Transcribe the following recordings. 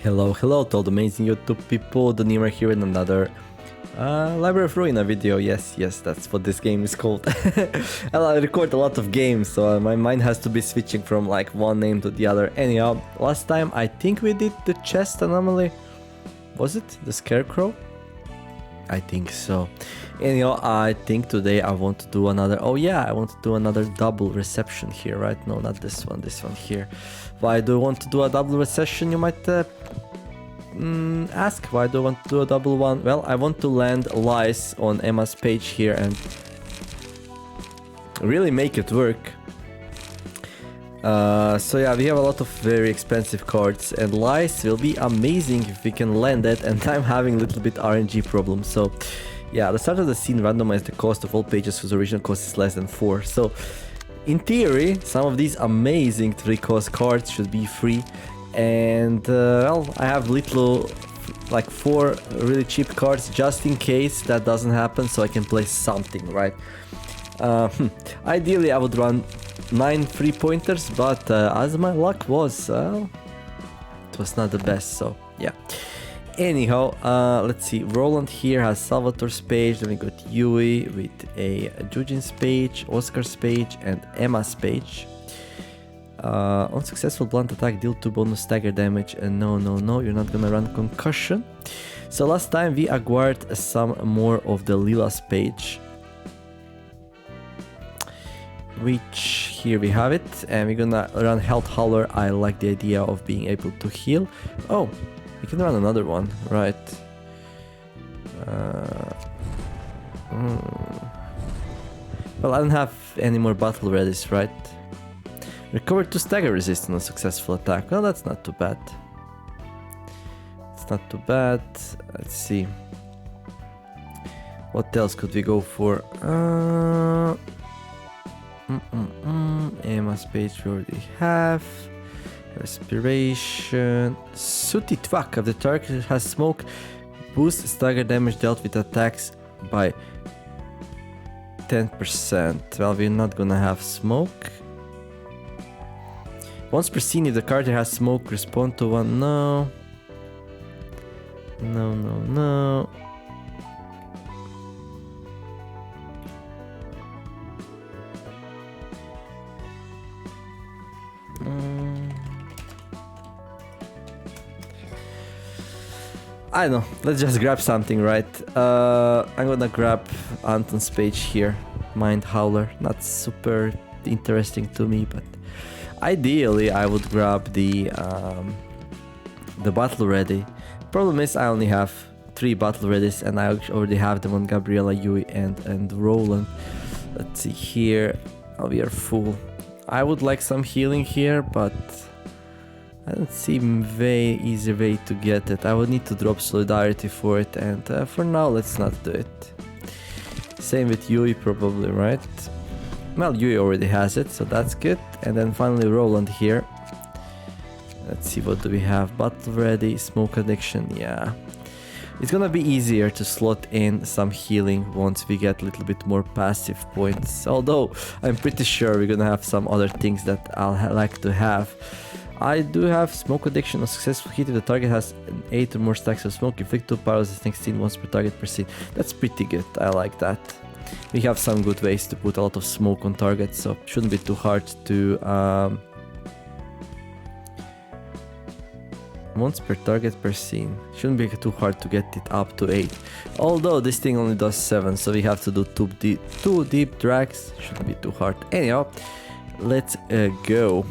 Hello to all the amazing YouTube people, the Enoy here in another Library of Ruina video. Yes, that's what this game is called. I record a lot of games, so my mind has to be switching from like one name to the other. Anyhow, last time I think we did the chest anomaly. Was it the scarecrow? I think so. Anyhow, I think today I want to do another... Oh yeah, I want to do another double reception here, right? No, not this one here. Why do I want to do a double reception, you might ask? Why do I want to do a double one? Well, I want to land lies on Emma's page here and really make it work. So yeah, we have a lot of very expensive cards and lies will be amazing if we can land it, and I'm having a little bit RNG problem. So yeah, at the start of the scene randomize the cost of all pages whose original cost is less than 4. So in theory, some of these amazing 3-cost cards should be free, and well, I have little like 4 really cheap cards just in case that doesn't happen, so I can play something, right? Ideally I would run 9 3-pointers, but as my luck was, it was not the best, so yeah. Anyhow, let's see, Roland here has Salvatore's page, then we got Yui with a Jujin's page, Oscar's page, and Emma's page. Unsuccessful blunt attack, deal 2 bonus stagger damage, and no, you're not gonna run concussion. So last time we acquired some more of the Lila's page, which here we have it, and we're gonna run Health Howler. I like the idea of being able to heal. Oh, we can run another one, right? Well, I don't have any more battle readies, right? Recover 2 stagger resist on a successful attack. Well, that's not too bad. It's not too bad. Let's see. What else could we go for? Emma's page we already have. Respiration. Sooty Twak. If the target has smoke, boost stagger damage dealt with attacks by 10%. Well, we're not gonna have smoke. Once per scene, if the card has smoke, respond to one. No. I don't know, let's just grab something, right? I'm gonna grab Anton's page here, Mind Howler. Not super interesting to me, but ideally I would grab the battle ready. Problem is I only have 3 battle readies, and I already have them on Gabriella, Yui, and Roland. Let's see here. Oh, we are full. I would like some healing here, but I don't see a very easy way to get it. I would need to drop Solidarity for it, and for now let's not do it. Same with Yui probably, right? Well, Yui already has it, so that's good. And then finally Roland here. Let's see, what do we have? Battle ready, smoke addiction, yeah. It's gonna be easier to slot in some healing once we get a little bit more passive points. Although, I'm pretty sure we're gonna have some other things that I'll like to have. I do have smoke addiction. A successful hit if the target has 8 or more stacks of smoke. Inflict 2 powers as 16 once per target per scene. That's pretty good, I like that. We have some good ways to put a lot of smoke on targets, so shouldn't be too hard to... once per target per scene. Shouldn't be too hard to get it up to 8. Although this thing only does 7, so we have to do 2 deep drags. Shouldn't be too hard. Anyhow, let's go.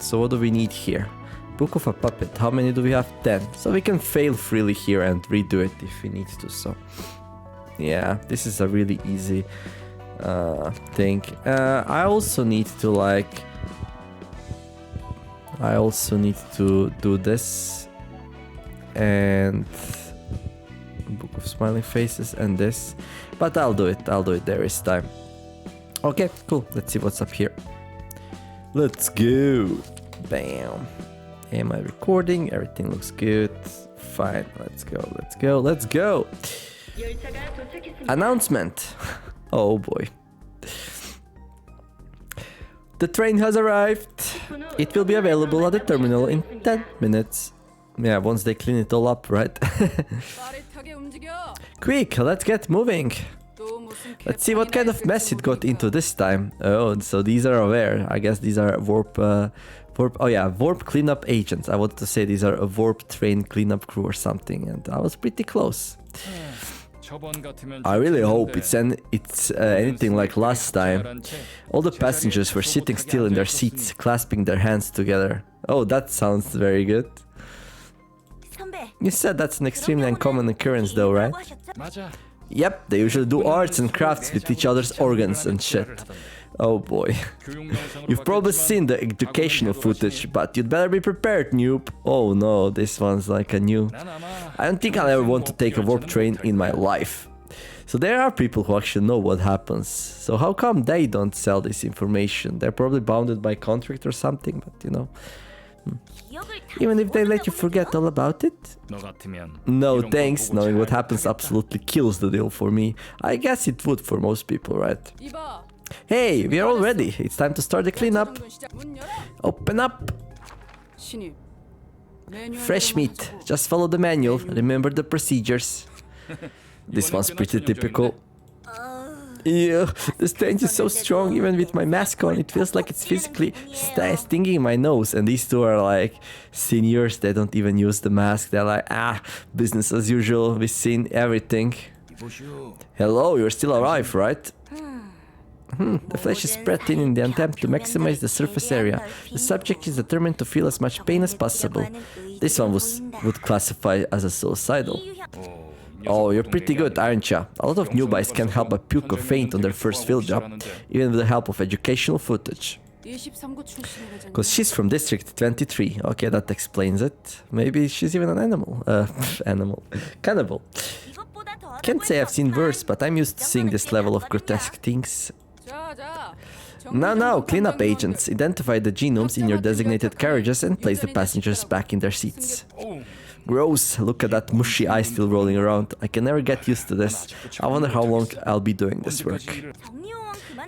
So what do we need here? Book of a Puppet. How many do we have? 10. So we can fail freely here and redo it if we need to. So yeah, this is a really easy thing. I also need to like... I also need to do this. And Book of Smiling Faces and this. But I'll do it. There is time. Okay, cool. Let's see what's up here. Let's go. Bam. Am I recording? Everything looks good. Fine. Let's go. Announcement. Oh boy. The train has arrived. It will be available at the terminal in 10 minutes. Yeah, once they clean it all up, right? Quick, let's get moving. Let's see what kind of mess it got into this time. Oh, so these are aware. I guess these are warp, oh yeah, warp cleanup agents. I wanted to say these are a warp train cleanup crew or something, and I was pretty close. I really hope it's anything like last time. All the passengers were sitting still in their seats, clasping their hands together. Oh, that sounds very good. You said that's an extremely uncommon occurrence though, right? Yep, they usually do arts and crafts with each other's organs and shit. Oh boy. You've probably seen the educational footage, but you'd better be prepared, noob. Oh no, this one's like a new... I don't think I'll ever want to take a warp train in my life. So there are people who actually know what happens. So how come they don't sell this information? They're probably bounded by contract or something, but you know... Even if they let you forget all about it? No thanks, knowing what happens absolutely kills the deal for me. I guess it would for most people, right? Hey, we are all ready. It's time to start the cleanup. Open up. Fresh meat. Just follow the manual. Remember the procedures. This one's pretty typical. Yeah, the stench is so strong, even with my mask on, it feels like it's physically stinging my nose. And these two are like seniors, they don't even use the mask. They're like, business as usual, we've seen everything. Hello, you're still alive, right? The flesh is spread thin in the attempt to maximize the surface area. The subject is determined to feel as much pain as possible. This one would classify as a suicidal. Oh, you're pretty good, aren't ya? A lot of newbies can't help but puke or faint on their first field job, even with the help of educational footage. Cause she's from District 23. Okay, that explains it. Maybe she's even an animal. Cannibal. Can't say I've seen worse, but I'm used to seeing this level of grotesque things. Now, cleanup agents. Identify the genomes in your designated carriages and place the passengers back in their seats. Gross, look at that mushy eye still rolling around. I can never get used to this. I wonder how long I'll be doing this work.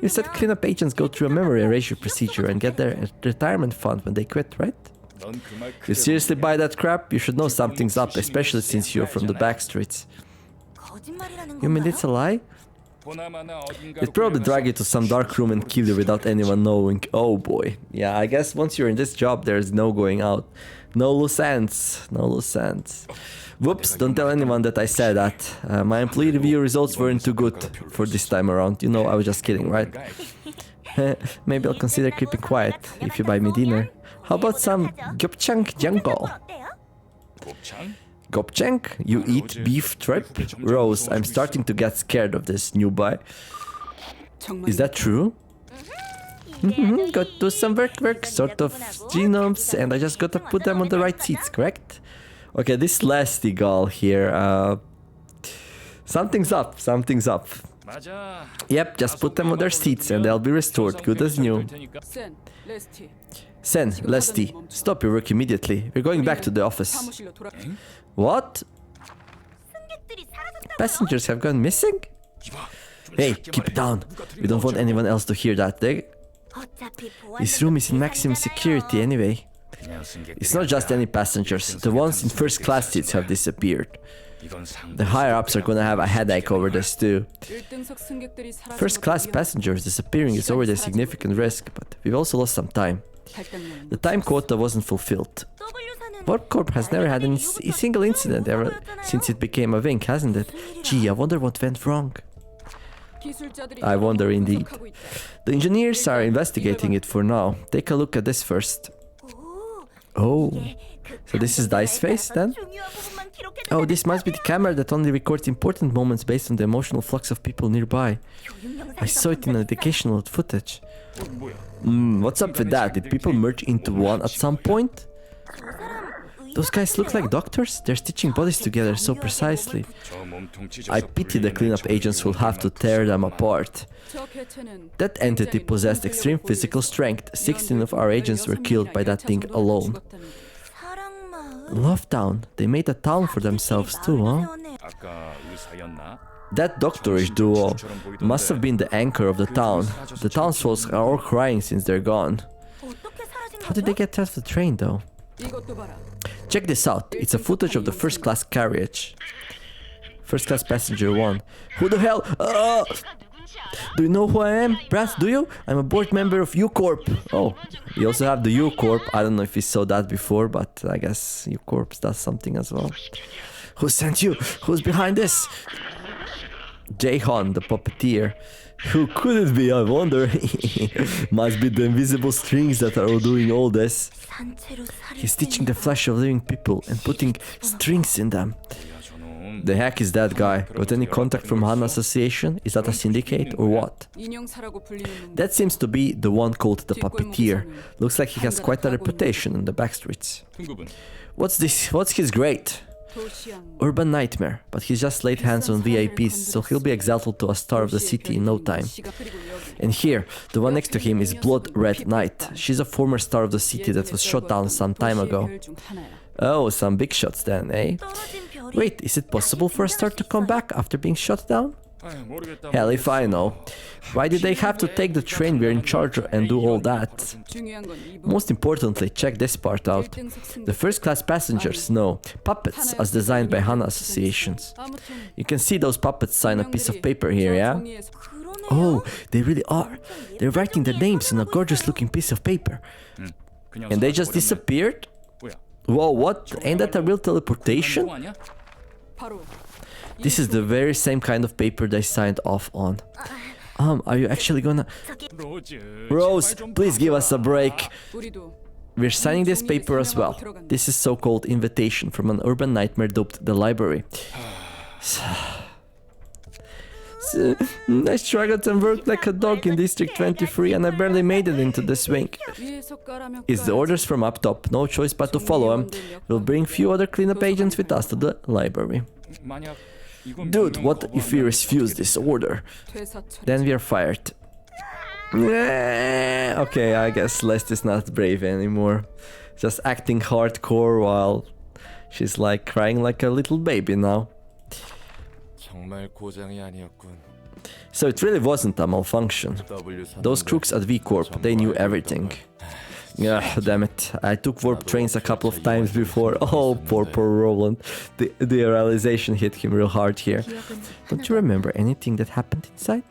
You said cleanup agents go through a memory erasure procedure and get their retirement fund when they quit, right? You seriously buy that crap? You should know something's up, especially since you're from the back streets. You mean it's a lie? They'd probably drag you to some dark room and kill you without anyone knowing. Oh boy. Yeah, I guess once you're in this job, there's no going out. No loose ends. No loose ends. Whoops, don't tell anyone that I said that. My employee review results weren't too good for this time around. You know, I was just kidding, right? Maybe I'll consider keeping quiet if you buy me dinner. How about some gopchang janko? Gopchang? You eat beef trip? Rose, I'm starting to get scared of this newbie. Is that true? Got to do some work, sort of genomes, and I just got to put them on the right seats, correct? Okay, this last eagle here, something's up. Yep, just put them on their seats and they'll be restored, good as new. Sen, Lesty, stop your work immediately. We're going back to the office. What? Passengers have gone missing? Hey, keep it down. We don't want anyone else to hear that. This room is in maximum security anyway. It's not just any passengers. The ones in first class seats have disappeared. The higher-ups are gonna have a headache over this too. First class passengers disappearing is already a significant risk, but we've also lost some time. The time quota wasn't fulfilled. Warp Corp has never had a single incident ever since it became a wing, hasn't it? Gee, I wonder what went wrong. I wonder indeed. The engineers are investigating it for now. Take a look at this first. Oh, so this is Dice Face then? Oh, this must be the camera that only records important moments based on the emotional flux of people nearby. I saw it in educational footage. What's up with that? Did people merge into one at some point? Those guys look like doctors? They're stitching bodies together so precisely. I pity the cleanup agents who'll have to tear them apart. That entity possessed extreme physical strength. 16 of our agents were killed by that thing alone. Love Town. They made a town for themselves too, huh? That doctorish duo must have been the anchor of the town. The townsfolk are all crying since they're gone. How did they get off the train though? Check this out. It's a footage of the first class carriage. First class passenger 1. Who the hell? Do you know who I am? Brad, do you? I'm a board member of U-Corp. Oh, we also have the U-Corp. I don't know if we saw that before, but I guess U-Corp does something as well. Who sent you? Who's behind this? Jaehan, the puppeteer. Who could it be, I wonder? Must be the invisible strings that are doing all this. He's stitching the flesh of living people and putting strings in them. The heck is that guy? Got any contact from Han Association? Is that a syndicate or what? That seems to be the one called the puppeteer. Looks like he has quite a reputation in the backstreets. What's this? What's his grade? Urban nightmare, but he's just laid hands on VIPs, so he'll be exalted to a star of the city in no time. And here, the one next to him is Blood Red Knight. She's a former star of the city that was shot down some time ago. Oh, some big shots then, eh? Wait, is it possible for a star to come back after being shot down? Hell if I know. Why did they have to take the train we're in charge of and do all that? Most importantly, check this part out. The first class passengers know puppets as designed by HANA associations. You can see those puppets sign a piece of paper here, yeah? Oh, they really are. They're writing their names on a gorgeous looking piece of paper. And they just disappeared? Whoa, what? Ain't that a real teleportation? This is the very same kind of paper they signed off on. Are you actually gonna... Rose, please give us a break. We're signing this paper as well. This is so-called invitation from an urban nightmare dubbed the library. I struggled and worked like a dog in District 23 and I barely made it into the swing. It's the orders from up top, no choice but to follow them. We'll bring few other cleanup agents with us to the library. Dude, what if we refuse this order? Then we are fired. Okay, I guess Celeste is not brave anymore. Just acting hardcore while she's like crying like a little baby now. So it really wasn't a malfunction. Those crooks at V-Corp, they knew everything. Damn it. I took warp trains a couple of times before. Oh, poor Roland. The realization hit him real hard here. Don't you remember anything that happened inside?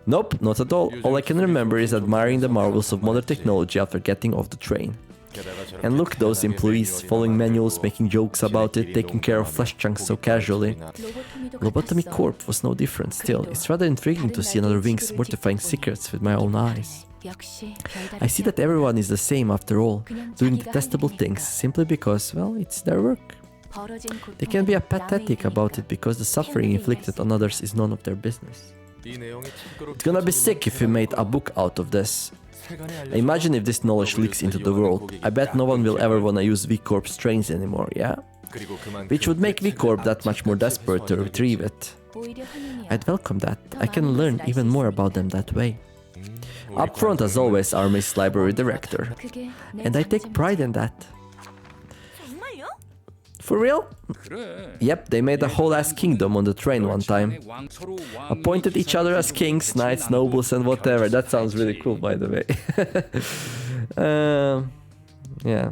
Nope, not at all. All I can remember is admiring the marvels of modern technology after getting off the train. And look, those employees, following manuals, making jokes about it, taking care of flesh chunks so casually. Lobotomy Corp was no different still. It's rather intriguing to see another wing's mortifying secrets with my own eyes. I see that everyone is the same after all, doing detestable things simply because, well, it's their work. They can be apathetic about it because the suffering inflicted on others is none of their business. It's gonna be sick if we made a book out of this. Imagine if this knowledge leaks into the world. I bet no one will ever wanna use V-Corp's trains anymore, yeah? Which would make V-Corp that much more desperate to retrieve it. I'd welcome that. I can learn even more about them that way. Up front, as always, our Miss Library Director. And I take pride in that. For real? Yep, they made a whole ass kingdom on the train one time. Appointed each other as kings, knights, nobles and whatever. That sounds really cool, by the way. Yeah.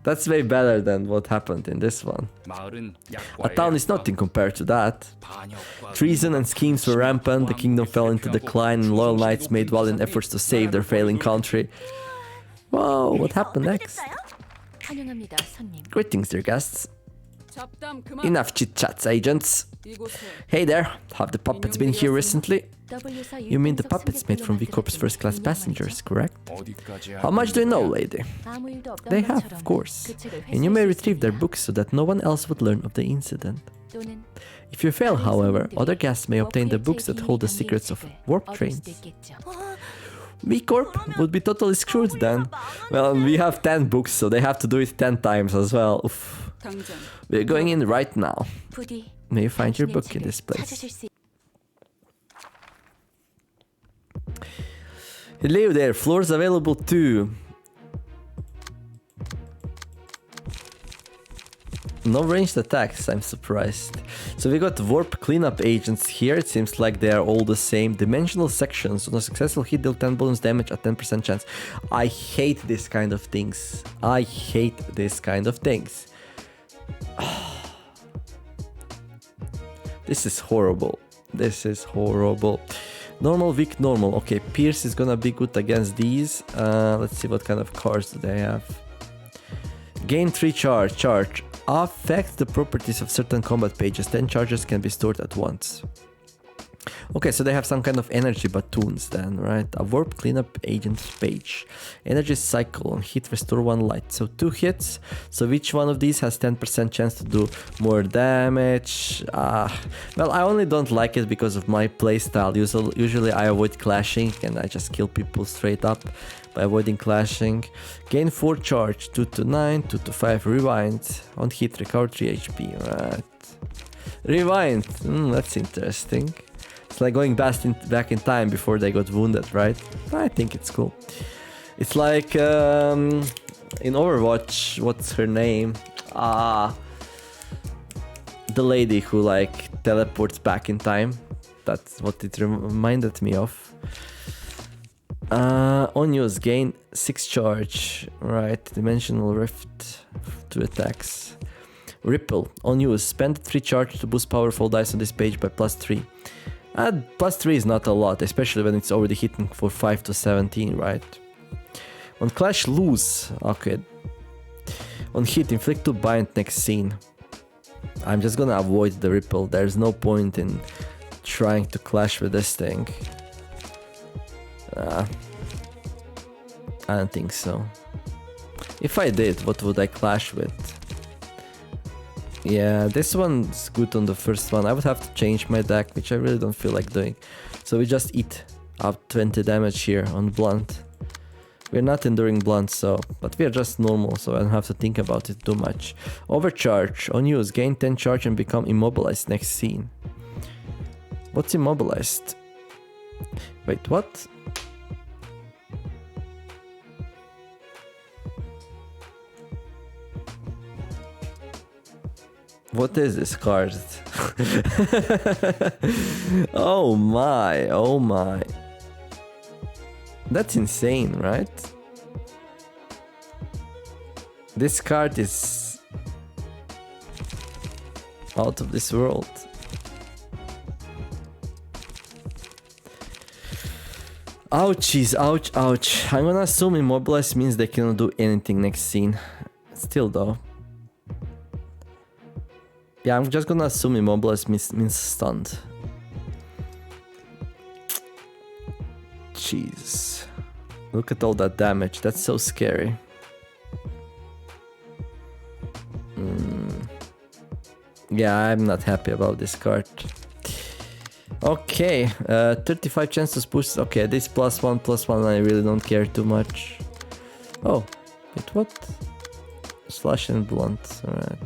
That's way better than what happened in this one. A town is nothing compared to that. Treason and schemes were rampant, the kingdom fell into decline and loyal knights made valiant efforts to save their failing country. Whoa, what happened next? Greetings, dear guests. Enough chit-chats, agents. Hey there, have the puppets been here recently? You mean the puppets made from V-Corp's first-class passengers, correct? How much do you know, lady? They have, of course. And you may retrieve their books so that no one else would learn of the incident. If you fail, however, other guests may obtain the books that hold the secrets of warp trains. V-Corp would be totally screwed then. Well, we have 10 books, so they have to do it 10 times as well. Oof. We're going in right now. May you find your book in this place. Hello there, floors available too. No ranged attacks, I'm surprised. So we got warp cleanup agents here. It seems like they are all the same. Dimensional sections. On a successful hit, deal 10 bonus damage at 10% chance. I hate this kind of things. I hate this kind of things. This is horrible. This is horrible. Normal, weak, normal. Okay, Pierce is gonna be good against these. Let's see what kind of cards do they have. Gain 3 charge. Charge. Affect the properties of certain combat pages. 10 charges can be stored at once. Okay, so they have some kind of energy batoons then, right? A warp cleanup agent page. Energy cycle. On hit, restore 1 light. So 2 hits. So each one of these has 10% chance to do more damage. Well, I only don't like it because of my playstyle. Usually I avoid clashing and I just kill people straight up by avoiding clashing. Gain 4 charge. 2 to 9, 2 to 5 rewind. On hit, recover 3 HP. Right. Rewind. That's interesting. It's like going back in time before they got wounded, right? I think it's cool. It's like in Overwatch, what's her name? The lady who like teleports back in time. That's what it reminded me of. On use, gain 6 charge. Right, Dimensional Rift, 2 attacks. Ripple, on use, spend 3 charge to boost powerful dice on this page by +3. +3 is not a lot, especially when it's already hitting for 5 to 17, right? On clash, lose. Okay. On hit, inflict 2 bind next scene. I'm just gonna avoid the ripple. There's no point in trying to clash with this thing. I don't think so. If I did, what would I clash with? Yeah, this one's good on the first one. I would have to change my deck, which I really don't feel like doing. So we just eat up 20 damage here on blunt. We're not enduring blunt, so, but we're just normal, so I don't have to think about it too much. Overcharge. On use, gain 10 charge and become immobilized next scene. What's immobilized? Wait, what? What is this card? Oh my, oh my. That's insane, right? This card is out of this world. Ouchies, ouch, ouch. I'm gonna assume immobilized means they cannot do anything next scene. Still though. Yeah, I'm just gonna assume immobilized means stunned. Jeez. Look at all that damage. That's so scary. Yeah, I'm not happy about this card. Okay, 35 chances boost. Okay, this +1/+1 I really don't care too much. Oh, wait, what? Slash and blunt, alright.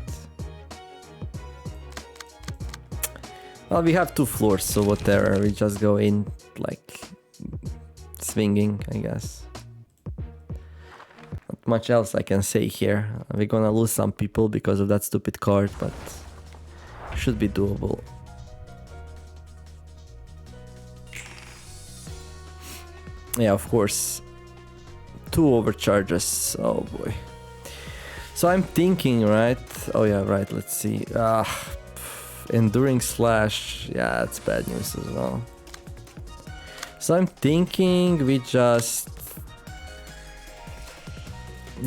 Well, we have 2 floors, so whatever, we just go in, like, swinging, I guess. Not much else I can say here. We're gonna lose some people because of that stupid card, but should be doable. Yeah, of course. 2 overcharges, oh boy. So I'm thinking, right? Oh yeah, right, let's see. Enduring slash, yeah, it's bad news as well. So I'm thinking we just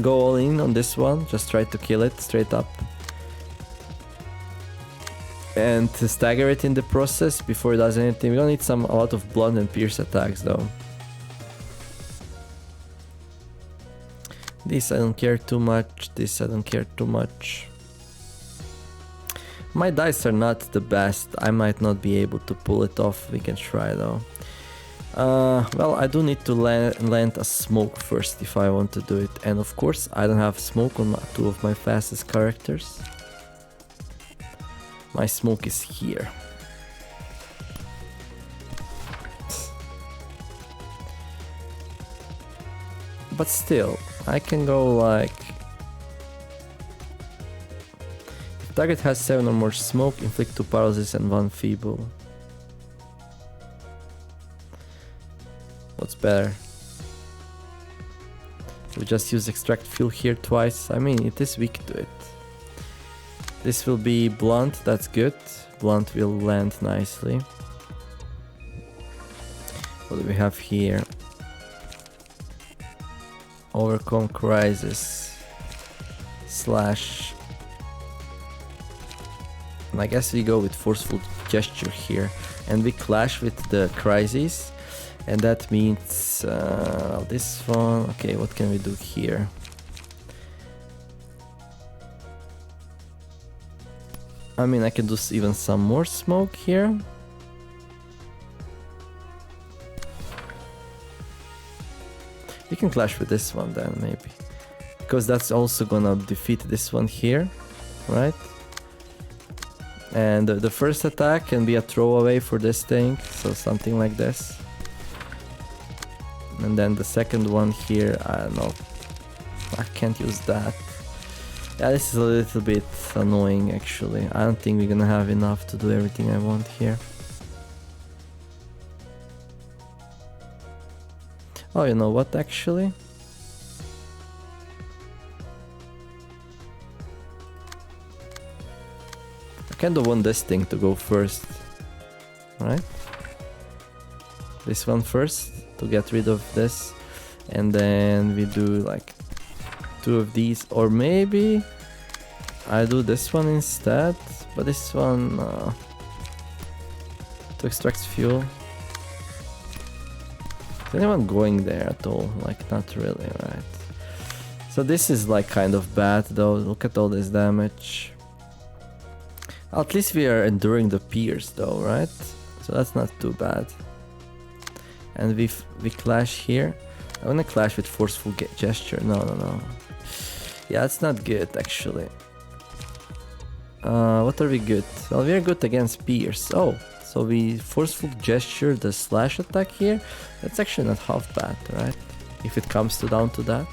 go all in on this one, just try to kill it straight up. And to stagger it in the process before it does anything. We're gonna need a lot of blunt and pierce attacks though. This I don't care too much, this I don't care too much. My dice are not the best, I might not be able to pull it off, we can try though. Well, I do need to land a smoke first if I want to do it, and of course I don't have smoke on 2 of my fastest characters. My smoke is here. But still, I can go like... Target has 7 or more smoke, inflict 2 paralysis and 1 feeble. What's better? We just use extract fuel here twice. I mean, it is weak to it. This will be blunt, that's good. Blunt will land nicely. What do we have here? Overcome crisis slash. And I guess we go with forceful gesture here, and we clash with the crisis, and that means this one. Okay, what can we do here? I mean, I can do even some more smoke here. We can clash with this one then, maybe. Because that's also gonna defeat this one here, right? And the first attack can be a throwaway for this thing, so something like this. And then the second one here, I don't know. I can't use that. Yeah, this is a little bit annoying actually. I don't think we're gonna have enough to do everything I want here. Oh, you know what actually? I kind of want this thing to go first, right? This one first to get rid of this, and then we do like 2 of these, or maybe I do this one instead, but this one to extract fuel. Is anyone going there at all? Like, not really, right? So this is like kind of bad though. Look at all this damage. At least we are enduring the pierce though, right? So that's not too bad. And we clash here. I wanna clash with forceful gesture. No. Yeah, it's not good actually. What are we good? Well, we are good against pierce. Oh, so we forceful gesture the slash attack here. That's actually not half bad, right? If it comes down to that.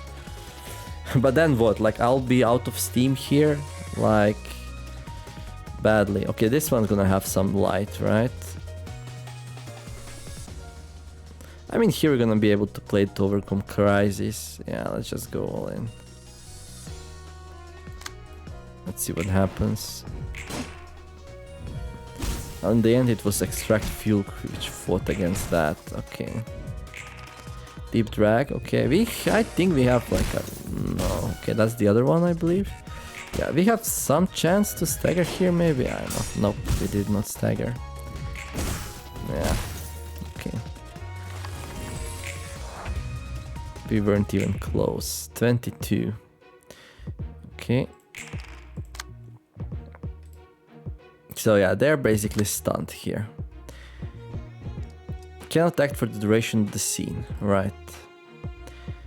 But then what? Like, I'll be out of steam here, like badly. Okay, this one's gonna have some light, right? I mean, here we're gonna be able to play to overcome crisis. Yeah, let's just go all in. Let's see what happens. In the end, it was extract fuel which fought against that. Okay. Deep drag. Okay, I think we have like a no. Okay, that's the other one, I believe. Yeah, we have some chance to stagger here. Maybe, I don't know. Nope, we did not stagger. Yeah. Okay. We weren't even close. 22. Okay. So yeah, they're basically stunned here. Cannot act for the duration of the scene, right?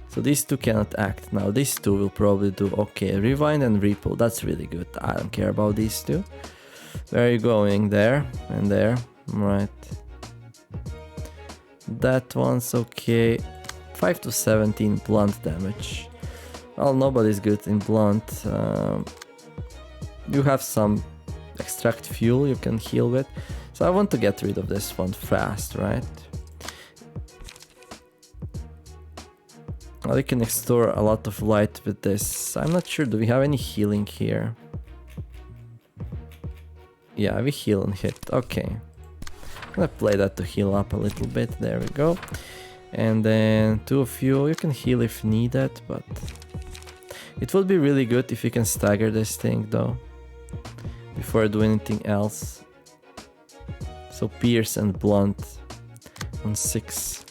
So these two cannot act. Now these two will probably do okay. Rewind and repull, that's really good. I don't care about these two. Where are you going? There and there, right. That one's okay. 5 to 17 blunt damage. Well, nobody's good in blunt. You have some extract fuel you can heal with, so I want to get rid of this one fast, right? Well, we can extort a lot of light with this. I'm not sure, do we have any healing here? Yeah, we heal and hit. Okay, I'm gonna play that to heal up a little bit. There we go. And then 2 of you can heal if needed, but it would be really good if you can stagger this thing though before I do anything else. So pierce and blunt on 6.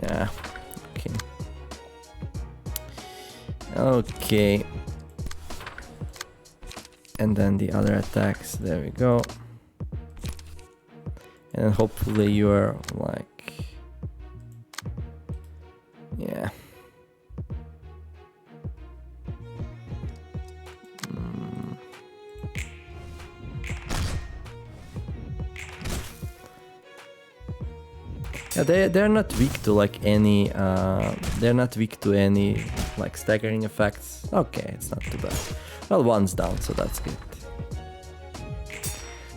Yeah. Okay. Okay. And then the other attacks. There we go. And hopefully you are like, yeah. Yeah, they're not weak to like any they're not weak to any like staggering effects. Okay, it's not too bad. Well, one's down, so that's good.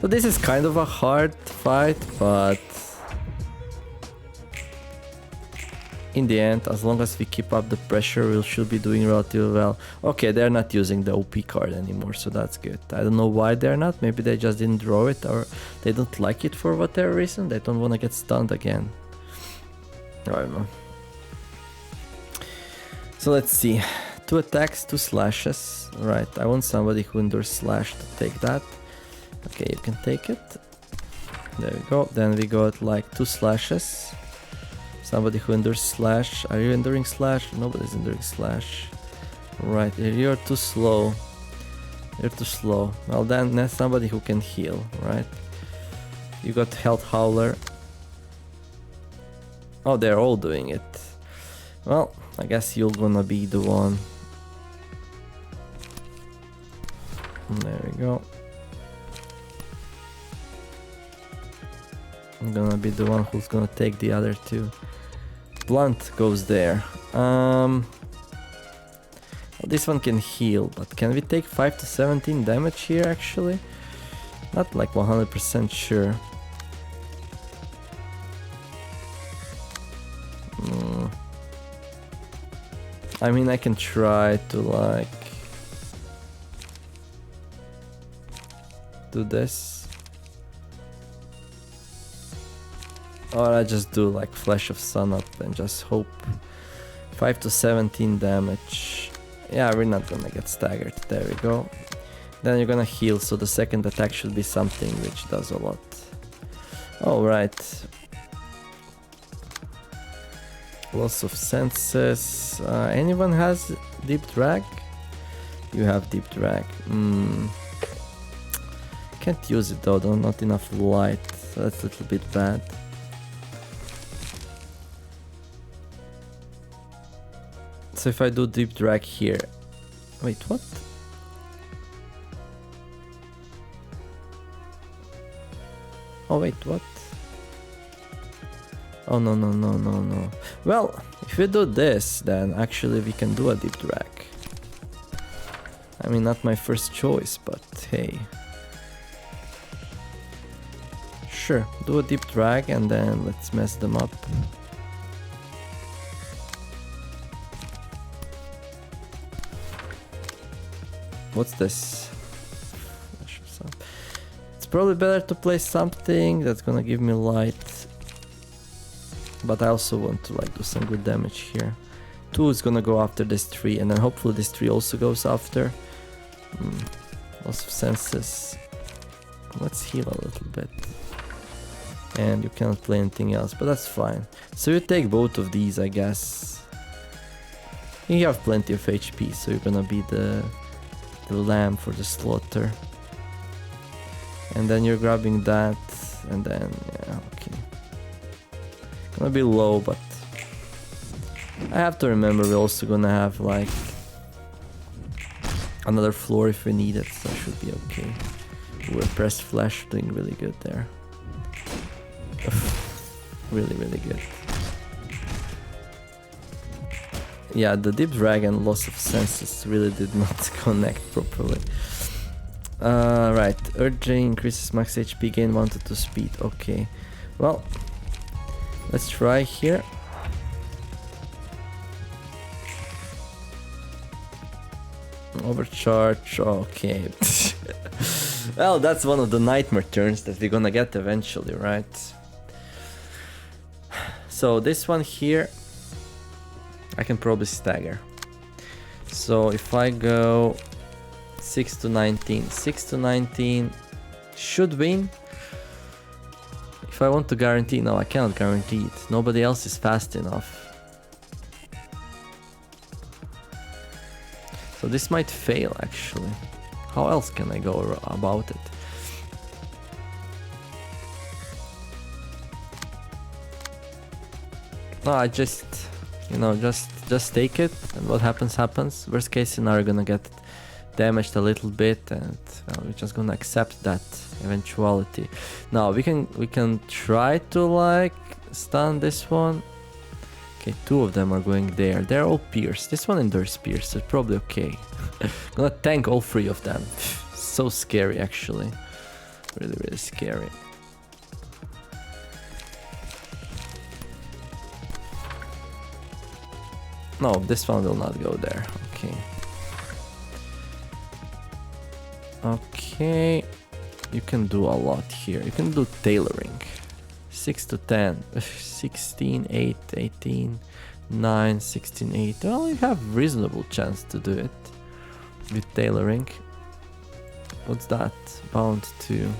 So this is kind of a hard fight, but in the end, as long as we keep up the pressure, we should be doing relatively well. Okay, they're not using the OP card anymore, so that's good. I don't know why they're not. Maybe they just didn't draw it, or they don't like it for whatever reason. They don't want to get stunned again. I don't know. So let's see. 2 attacks, 2 slashes. Right, I want somebody who endures slash to take that. Okay, you can take it. There we go. Then we got like 2 slashes. Somebody who endures slash. Are you enduring slash? Nobody's enduring slash. Right, you're too slow. You're too slow. Well then, that's somebody who can heal, right? You got Health Howler. Oh, they're all doing it. Well, I guess you're gonna be the one. There we go. I'm gonna be the one who's gonna take the other 2. Blunt goes there. This one can heal, but can we take 5 to 17 damage here actually? Not like 100% sure. I mean, I can try to like do this. Or I just do like Flash of Sun up and just hope 5 to 17 damage. Yeah, we're not gonna get staggered. There we go. Then you're gonna heal, so the second attack should be something which does a lot. Alright. Loss of senses. Anyone has deep drag? You have deep drag. Can't use it though, not enough light. So that's a little bit bad. So if I do deep drag here... Wait, what? Oh wait, what? Oh no. Well, if we do this, then actually we can do a deep drag. I mean, not my first choice, but hey. Sure, do a deep drag and then let's mess them up. What's this? It's probably better to play something that's gonna give me light. But I also want to like do some good damage here. 2 is gonna go after this 3, and then hopefully this 3 also goes after. Loss of senses. Let's heal a little bit. And you cannot play anything else, but that's fine. So you take both of these, I guess. You have plenty of HP, so you're gonna be the lamb for the slaughter. And then you're grabbing that, and then, yeah, okay. Gonna be low, but I have to remember we're also gonna have like another floor if we need it, so that should be okay. We're pressed flash, doing really good there. Really good. Yeah, the deep drag and loss of senses really did not connect properly. Right, urging increases max HP, gain 1 to 2 speed. Okay, well, let's try here. Overcharge, okay. Well, that's one of the nightmare turns that we're gonna get eventually, right? So this one here, I can probably stagger. So if I go 6 to 19, 6 to 19 should win. If I want to guarantee, no, I cannot guarantee it. Nobody else is fast enough. So this might fail actually. How else can I go about it? No, I just, you know, just take it, and what happens happens. Worst case scenario, gonna get damaged a little bit, and well, we're just gonna accept that eventuality. Now we can try to like stun this one. Okay, 2 of them are going there. They're all pierced. This one endures pierce, so it's probably okay. Gonna tank all 3 of them. So scary actually. Really scary. No, this one will not go there. Okay. Okay. You can do a lot here. You can do tailoring. 6 to 10. 16, 8, 18, 9, 16, 8. Well, you have reasonable chance to do it with tailoring. What's that? Bound to.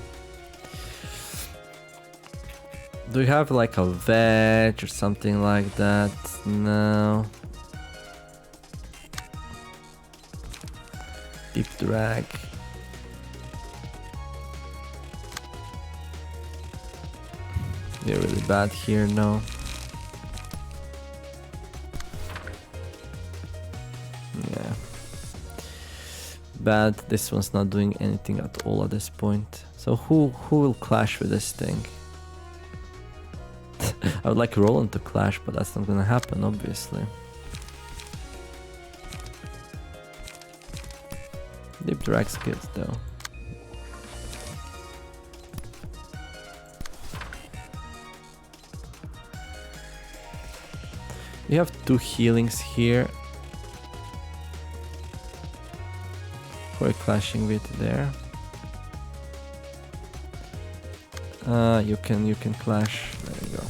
Do you have like a wedge or something like that? No. Deep drag. They're really bad here, no. Yeah. Bad. This one's not doing anything at all at this point. So who will clash with this thing? I would like Roland to clash, but that's not gonna happen, obviously. Deep drag's good though. You have 2 healings here. Who are you clashing with there? You can clash. There you go.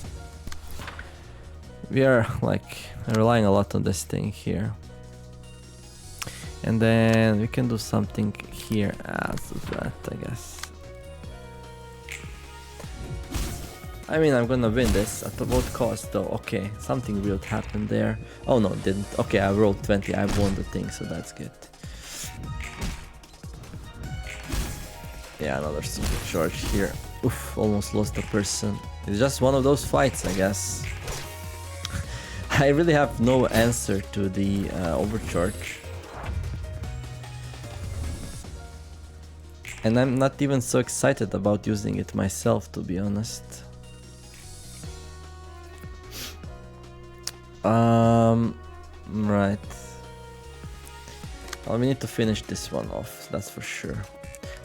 We are like relying a lot on this thing here. And then we can do something here as that, I guess. I mean, I'm gonna win this at what cost though? Okay, something weird happened there. Oh no, it didn't. Okay, I rolled 20, I won the thing, so that's good. Yeah, another supercharge here. Oof, almost lost a person. It's just one of those fights, I guess. I really have no answer to the overcharge. And I'm not even so excited about using it myself, to be honest. Right. Well, we need to finish this one off, that's for sure.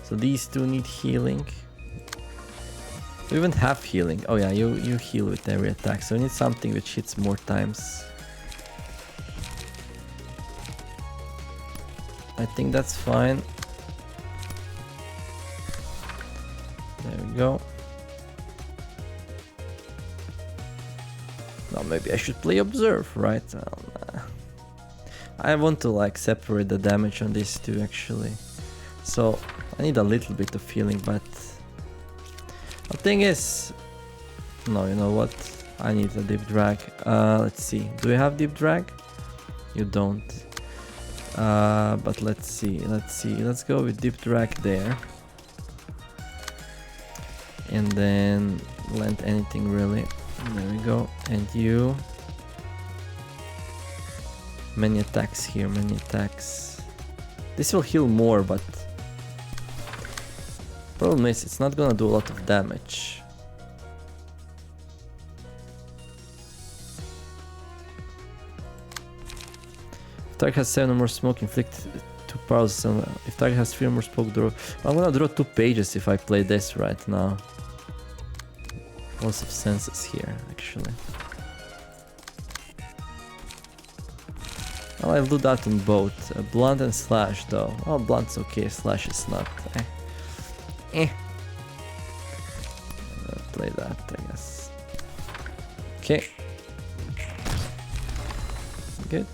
So these 2 need healing. We even have healing. Oh yeah, you heal with every attack. So we need something which hits more times. I think that's fine. There we go. Now maybe I should play observe, right? I want to like separate the damage on these 2 actually. So I need a little bit of healing, but the thing is, no, you know what? I need a deep drag. Let's see. Do you have deep drag? You don't. But let's see. Let's go with deep drag there. And then land anything really. There we go. And you. Many attacks here, many attacks. This will heal more, but problem is it's not gonna do a lot of damage. If target has 7 or more smoke, inflict 2 paralysis. If target has 3 or more smoke, draw. I'm gonna draw 2 pages if I play this right now. Lots of senses here, actually. Well, I'll do that on both. Blunt and slash, though. Oh, blunt's okay, slash is not. Play that, I guess. Okay. Good.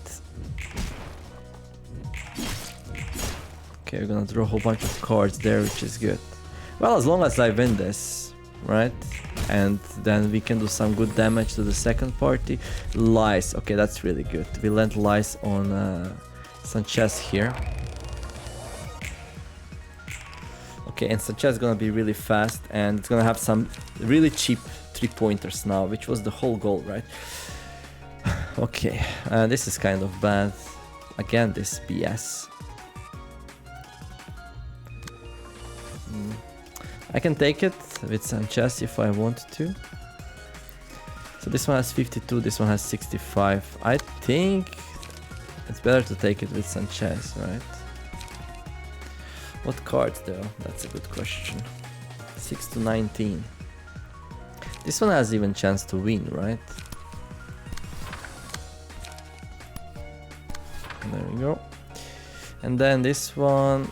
Okay, we're gonna draw a whole bunch of cards there, which is good. Well, as long as I win this, right? And then we can do some good damage to the second party. Lies. Okay, that's really good. We land lies on Sanchez here. Okay, and Sanchez is gonna be really fast, and it's gonna have some really cheap 3-pointers now, which was the whole goal, right? Okay, this is kind of bad. Again, this BS. I can take it with Sanchez if I want to. So this one has 52, this one has 65. I think it's better to take it with Sanchez, right? What cards though? That's a good question. 6 to 19. This one has even chance to win, right? There we go. And then this one...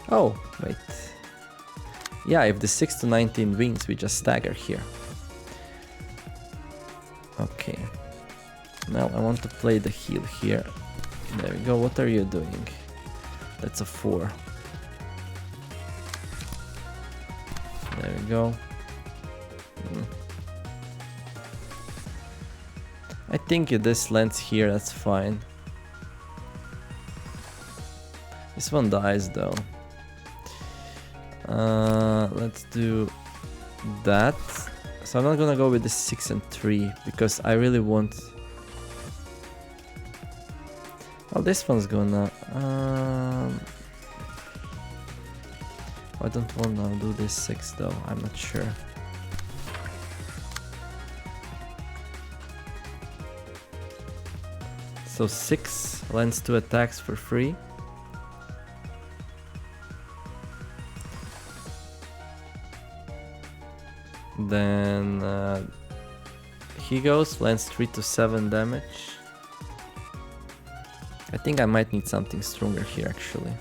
Oh, wait. Yeah, if the 6 to 19 wins, we just stagger here. Okay. Now I want to play the heal here. There we go. What are you doing? That's a 4. There we go. I think if this lands here, that's fine. This one dies though. Let's do that. So I'm not gonna go with the 6 and 3 because I really want... Oh, this one's gonna... I don't wanna do this 6 though, I'm not sure. So 6 lands 2 attacks for free. Then he goes, lands 3 to 7 damage. I think I might need something stronger here actually.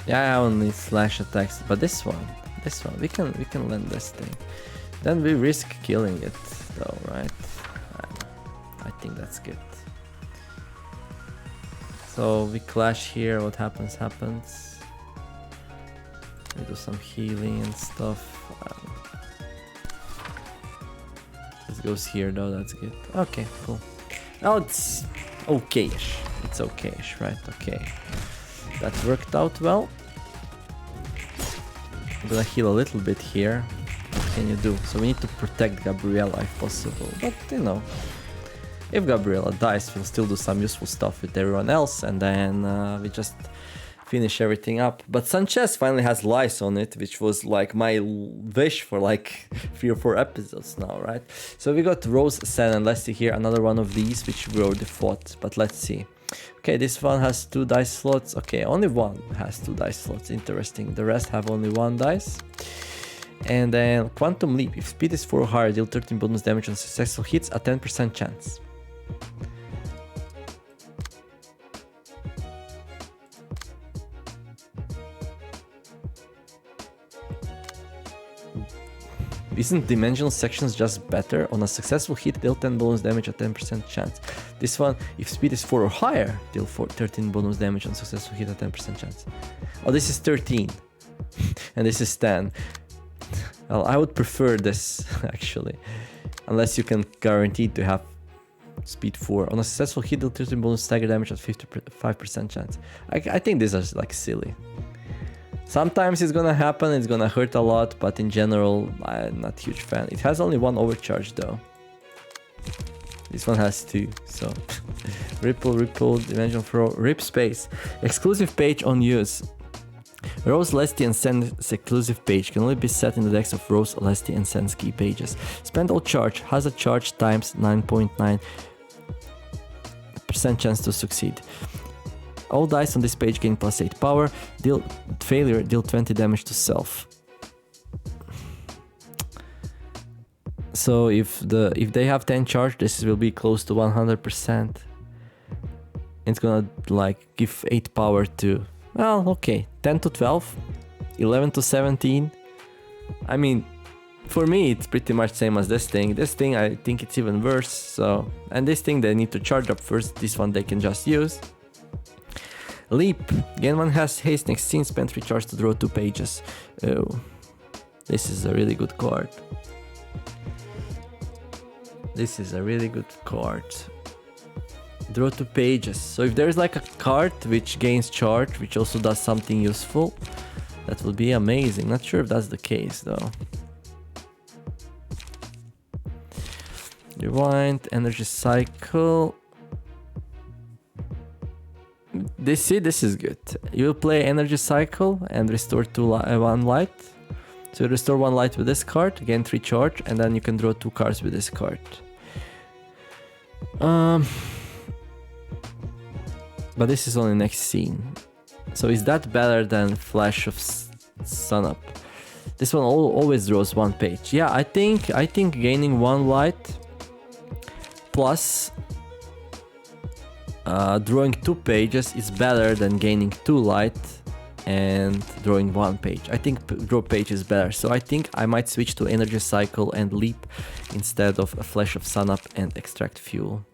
Yeah, I only slash attacks, but this one, we can land this thing. Then we risk killing it though, right? I think that's good. So we clash here, what happens happens. We do some healing and stuff. This goes here though, that's good. Okay, cool. Now it's okay-ish. It's okay-ish, right? Okay. That worked out well. I'm gonna heal a little bit here. What can you do? So we need to protect Gabriella if possible. But you know, if Gabriella dies, we'll still do some useful stuff with everyone else, and then we just finish everything up. But Sanchez finally has lice on it, which was like my wish for like 3 or 4 episodes now, right? So we got Rose, Sen, and Leslie here, another one of these, which we already fought, but let's see. Okay, this one has 2 dice slots. Okay, only one has 2 dice slots. Interesting. The rest have only 1 dice. And then Quantum Leap. If speed is 4 or higher, deal 13 bonus damage on successful hits, a 10% chance. Isn't dimensional sections just better? On a successful hit, deal 10 bonus damage at 10% chance. This one, if speed is 4 or higher, deal 13 bonus damage on successful hit at 10% chance. Oh, this is 13. And this is 10. Well, I would prefer this, actually. Unless you can guarantee to have speed 4. On a successful hit, deal 13 bonus stagger damage at 55% chance. I think these are like silly. Sometimes it's gonna happen, it's gonna hurt a lot, but in general, I'm not a huge fan. It has only 1 overcharge though. This one has 2, so... Ripple, Dimension Throw, Rip Space. Exclusive page on use. Rose, Leslie, and Sen's exclusive page can only be set in the decks of Rose, Leslie, and Sen's key pages. Spend all charge, has a charge times 9.9% chance to succeed. All dice on this page gain plus 8 power. Deal 20 damage to self. So if they have 10 charge, this will be close to 100%. It's gonna like give 8 power to, well, okay, 10 to 12, 11 to 17. I mean, for me it's pretty much same as this thing. This thing I think it's even worse. So, and this thing they need to charge up first. This one they can just use. Leap. Gain 1 has haste next scene, spend 3 charge to draw 2 pages. Oh, this is a really good card. This is a really good card. Draw 2 pages. So if there's like a card which gains charge, which also does something useful, that will be amazing. Not sure if that's the case though. Rewind, energy cycle. This is good. You will play energy cycle and restore 1 light. So you restore 1 light with this card, gain 3 charge, and then you can draw 2 cards with this card. But this is only next scene. So is that better than Flash of Sunup? This one always draws 1 page. Yeah, I think gaining 1 light plus drawing 2 pages is better than gaining 2 light and drawing 1 page. I think draw page is better, so I think I might switch to energy cycle and leap instead of a flash of sunup and extract fuel.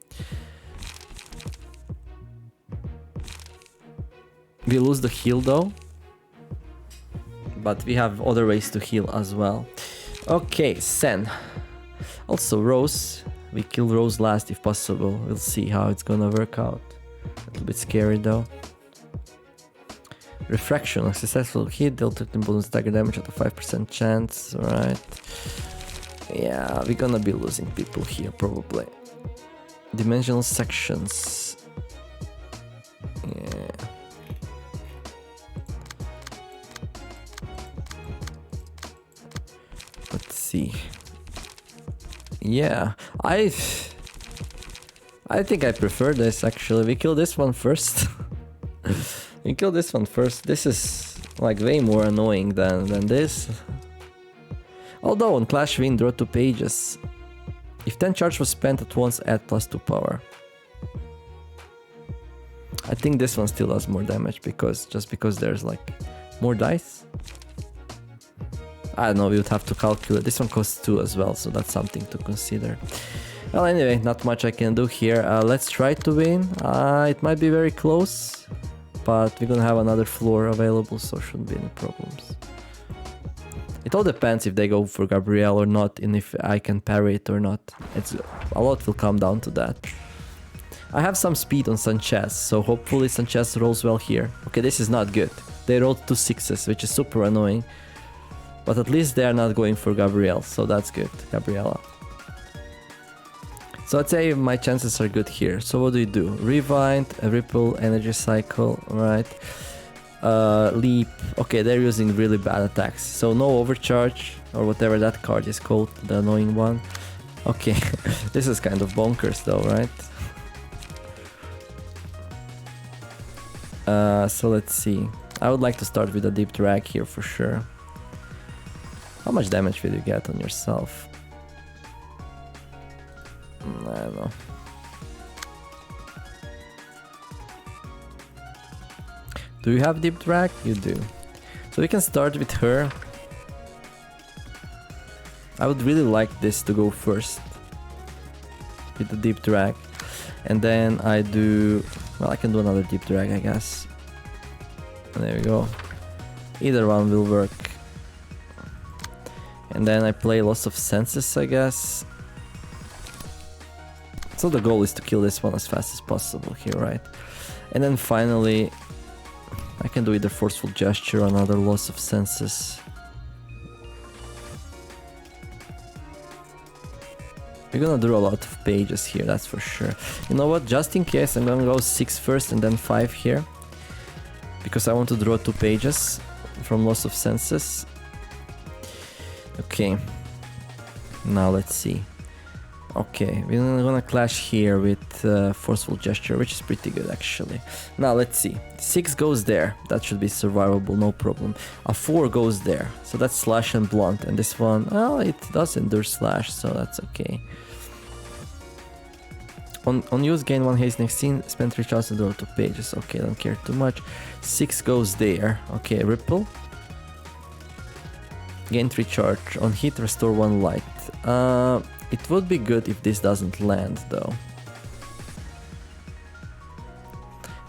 We lose the heal though, but we have other ways to heal as well. Okay, Sen. Also Rose. We kill Rose last if possible. We'll see how it's gonna work out. A little bit scary though. Refraction, a successful hit, deal 13 bonus dagger damage at a 5% chance, alright. Yeah, we're gonna be losing people here probably. Dimensional sections. Yeah. Let's see. Yeah, I think I prefer this actually. We kill this one first. We kill this one first. This is like way more annoying than this. Although on Clash Win, draw 2 pages. If 10 charge was spent at once, add +2 power. I think this one still does more damage because there's like more dice. I don't know, we would have to calculate. This one costs 2 as well, so that's something to consider. Well, anyway, not much I can do here. Let's try to win. It might be very close, but we're gonna have another floor available, so shouldn't be any problems. It all depends if they go for Gabrielle or not, and if I can parry it or not. A lot will come down to that. I have some speed on Sanchez, so hopefully Sanchez rolls well here. Okay, this is not good. They rolled 2 6s, which is super annoying. But at least they are not going for Gabrielle, so that's good, Gabriella. So I'd say my chances are good here. So what do? Rewind, a ripple, energy cycle, right? Leap. Okay, they're using really bad attacks. So no overcharge, or whatever that card is called, the annoying one. Okay, this is kind of bonkers though, right? So let's see. I would like to start with a deep drag here for sure. How much damage will you get on yourself? I don't know. Do you have deep drag? You do. So we can start with her. I would really like this to go first with the deep drag. And then I do... Well, I can do another deep drag, I guess. And there we go. Either one will work. And then I play loss of senses, I guess. So the goal is to kill this one as fast as possible here, right? And then finally, I can do either forceful gesture or another loss of senses. We're gonna draw a lot of pages here, that's for sure. You know what, just in case, I'm gonna go 6 first and then 5 here. Because I want to draw 2 pages from loss of senses. Okay, now let's see. Okay, we're gonna clash here with forceful gesture, which is pretty good actually. Now let's see. 6 goes there, that should be survivable, no problem. A 4 goes there, so that's slash and blunt, and this one, well, it does endure slash, so that's okay. On use, gain 1 haste next scene, spend 3 charges to draw 2 pages. Okay, don't care too much. 6 goes there. Okay, ripple. Gain 3 charge. On hit, restore 1 light. It would be good if this doesn't land, though.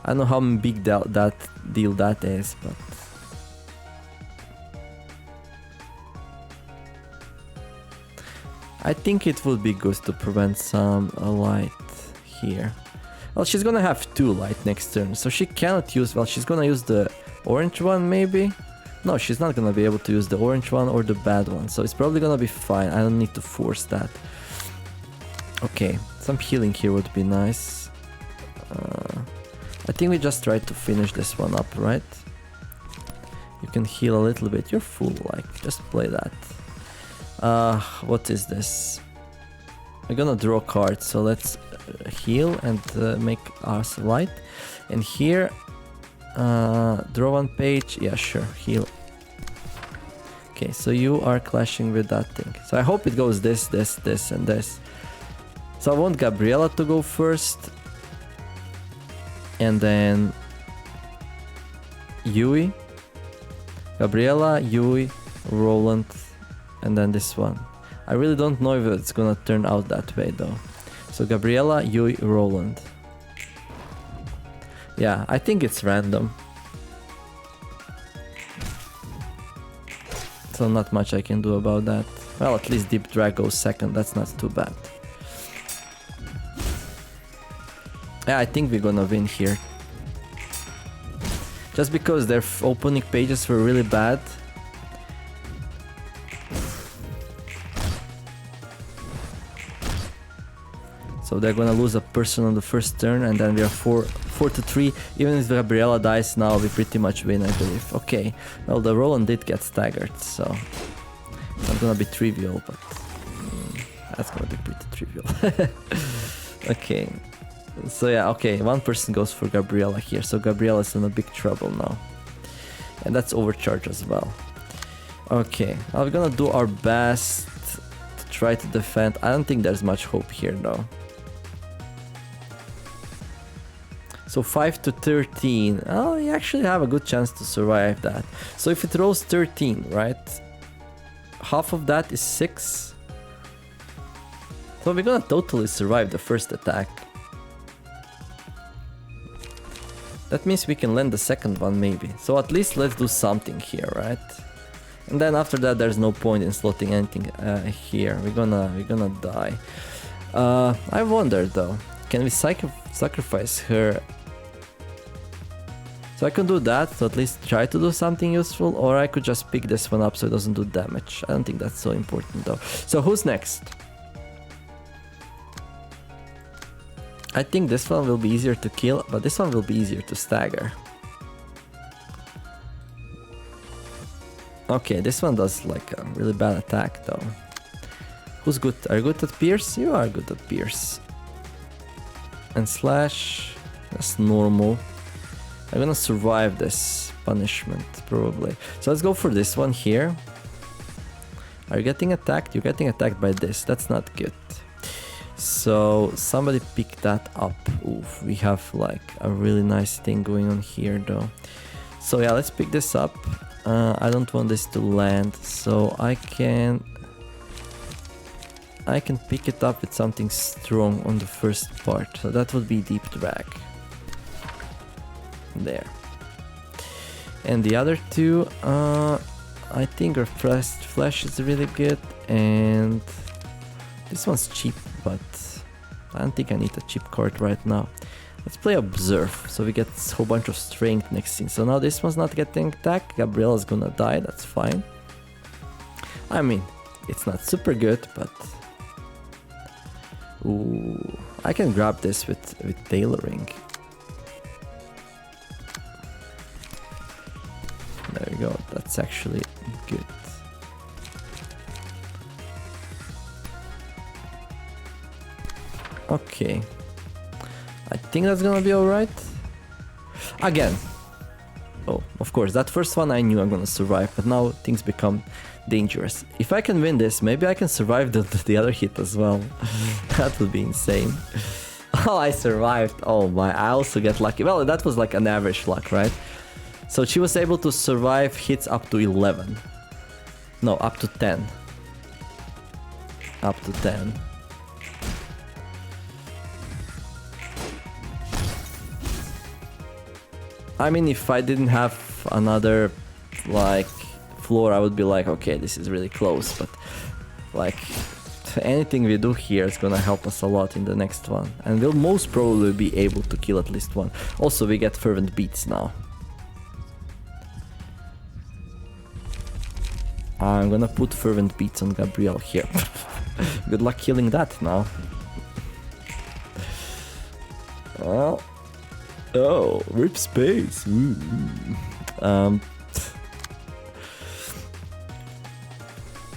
I don't know how big that deal that is, but... I think it would be good to prevent some light here. Well, she's gonna have 2 light next turn, so she cannot use... Well, she's gonna use the orange one, maybe? No, she's not gonna be able to use the orange one or the bad one, so it's probably gonna be fine. I don't need to force that. Okay, some healing here would be nice. I think we just try to finish this one up, right? You can heal a little bit. You're full, like, just play that. What is this? We're gonna draw cards, so let's heal and make us light. And here, draw 1 page. Yeah, sure, heal. Okay, so you are clashing with that thing. So I hope it goes this, this, this, and this. So I want Gabriella to go first. And then Yui. Gabriella, Yui, Roland, and then this one. I really don't know if it's gonna turn out that way though. So Gabriella, Yui, Roland. Yeah, I think it's random. So not much I can do about that. Well, at least Deep Drag goes second, that's not too bad. Yeah, I think we're gonna win here. Just because their opening pages were really bad. So they're gonna lose a person on the first turn, and then we are 4-3. Even if Gabriella dies now, we pretty much win, I believe. Okay, well, the Roland did get staggered, so it's not gonna be trivial, but that's gonna be pretty trivial. Okay, so yeah, okay, one person goes for Gabriella here, so Gabriella's in a big trouble now, and that's overcharge as well. Okay, we're gonna do our best to try to defend. I don't think there's much hope here though. So 5-13. Oh, you actually have a good chance to survive that. So if it rolls 13, right? Half of that is 6. So we're gonna totally survive the first attack. That means we can land the second one maybe. So at least let's do something here, right? And then after that there's no point in slotting anything here. We're gonna die. I wonder though, can we sacrifice her? So I can do that, so at least try to do something useful, or I could just pick this one up so it doesn't do damage. I don't think that's so important though. So who's next? I think this one will be easier to kill, but this one will be easier to stagger. Okay, this one does like a really bad attack though. Who's good? Are you good at Pierce? You are good at Pierce. And slash, that's normal. I'm gonna survive this punishment, probably. So let's go for this one here. Are you getting attacked? You're getting attacked by this. That's not good. So somebody pick that up. Oof, we have like a really nice thing going on here though. So yeah, let's pick this up. I don't want this to land, so I can pick it up with something strong on the first part. So that would be Deep Drag. There. And the other two, I think Refreshed Flesh is really good, and this one's cheap, but I don't think I need a cheap card right now. Let's play Observe, so we get a whole bunch of strength next scene. So now this one's not getting attacked, Gabriella's gonna die, that's fine. I mean, it's not super good, but... Ooh, I can grab this with tailoring. There we go, that's actually good. Okay. I think that's gonna be alright. Again. Oh, of course, that first one I knew I'm gonna survive, but now things become dangerous. If I can win this, maybe I can survive the other hit as well. That would be insane. Oh, I survived. Oh my, I also get lucky. Well, that was like an average luck, right? So she was able to survive hits up to 11. No, up to 10. Up to 10. I mean, if I didn't have another, like, floor, I would be like, okay, this is really close, but, like, anything we do here is gonna help us a lot in the next one. And we'll most probably be able to kill at least one. Also, we get Fervent Beats now. I'm gonna put Fervent Beats on Gabrielle here. Good luck killing that now. Well... Oh, rip space.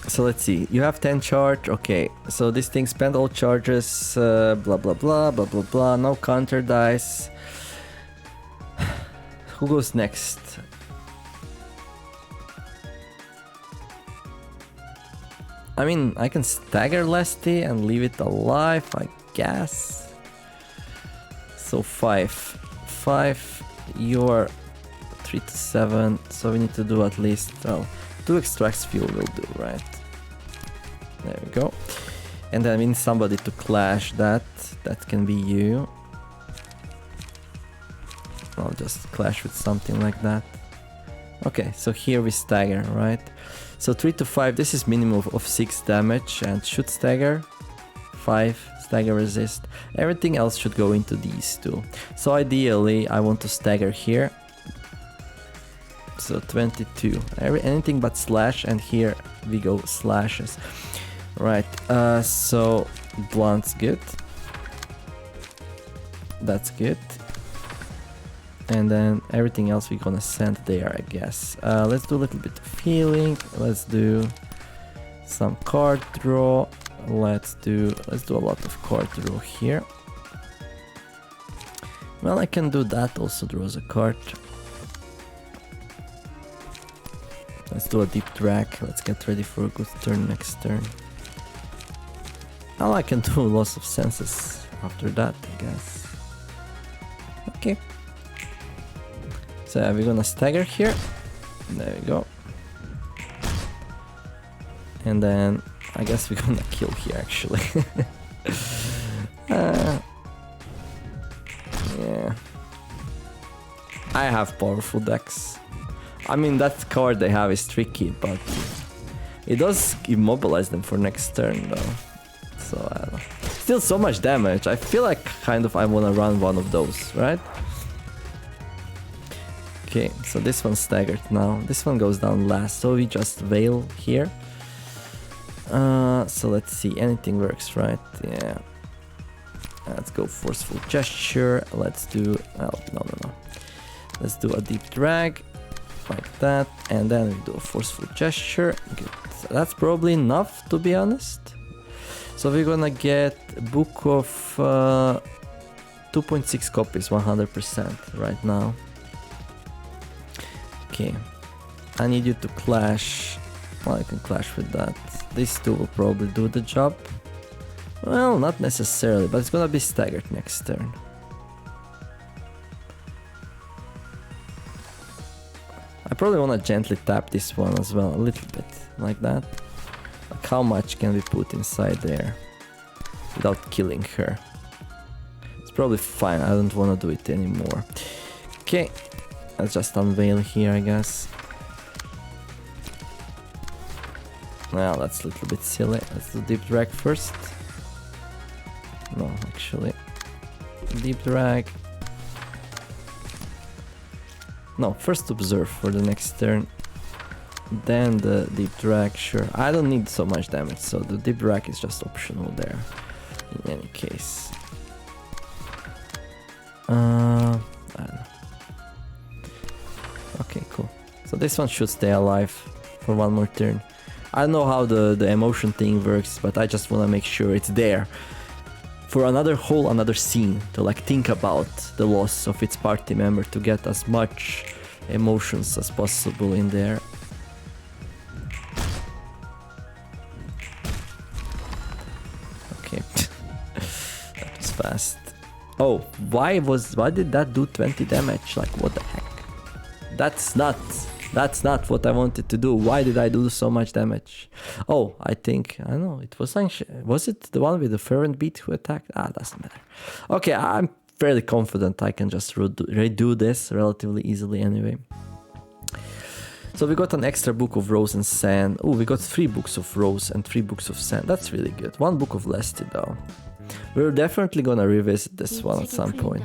So let's see. You have 10 charge. Okay. So this thing spend all charges. Blah blah blah blah blah blah. No counter dice. Who goes next? I mean, I can stagger Lesty and leave it alive, I guess. So 5. 5, you're 3 to 7, so we need to do at least, well, 2 extracts fuel will do, right? There we go. And then we need somebody to clash that. That can be you. I'll just clash with something like that. Okay, so here we stagger, right? So 3 to 5, this is minimum of 6 damage and should stagger. 5, stagger resist. Everything else should go into these two. So ideally, I want to stagger here. So 22. Anything but slash, and here we go slashes. Right, so blunt's good. That's good. And then everything else we're gonna send there, I guess. Let's do a little bit of healing. Let's do some card draw. Let's do a lot of card draw here. Well, I can do that. Also draws a card. Let's do a deep drag. Let's get ready for a good turn next turn. Now I can do loss of senses after that, I guess. Okay. So we're gonna stagger here. There we go. And then I guess we're gonna kill here actually. Yeah. I have powerful decks. I mean, that card they have is tricky, but it does immobilize them for next turn though. So I don't know. Still so much damage. I feel like kind of I wanna run one of those, right? Okay, so this one's staggered now. This one goes down last, so we just veil here. So let's see, anything works, right? Yeah. Let's go forceful gesture. Let's do, well, no. Let's do a deep drag, like that, and then we do a forceful gesture. Good. So that's probably enough, to be honest. So we're gonna get a book of 2.6 copies, 100% right now. Okay, I need you to clash. Well, I can clash with that. These two will probably do the job. Well, not necessarily, but it's gonna be staggered next turn. I probably wanna gently tap this one as well, a little bit, like that. Like how much can we put inside there without killing her? It's probably fine, I don't wanna do it anymore. Okay. Let's just unveil here, I guess. Well, that's a little bit silly. Let's do deep drag first. No, actually. Deep drag. No, first observe for the next turn. Then the deep drag, sure. I don't need so much damage, so the deep drag is just optional there. In any case. I don't know. Okay, cool. So this one should stay alive for one more turn. I don't know how the emotion thing works, but I just want to make sure it's there for another scene to like think about the loss of its party member, to get as much emotions as possible in there. Okay. That was fast. Oh, why did that do 20 damage? Like, what the heck? That's not what I wanted to do. Why did I do so much damage? Oh, I don't know, it was was it the one with the fervent beat who attacked? Doesn't matter. Okay, I'm fairly confident I can just redo this relatively easily anyway. So we got an extra book of rose and sand. Oh, we got 3 books of rose and 3 books of sand. That's really good. 1 book of Lesty though. We're definitely gonna revisit this one at some point.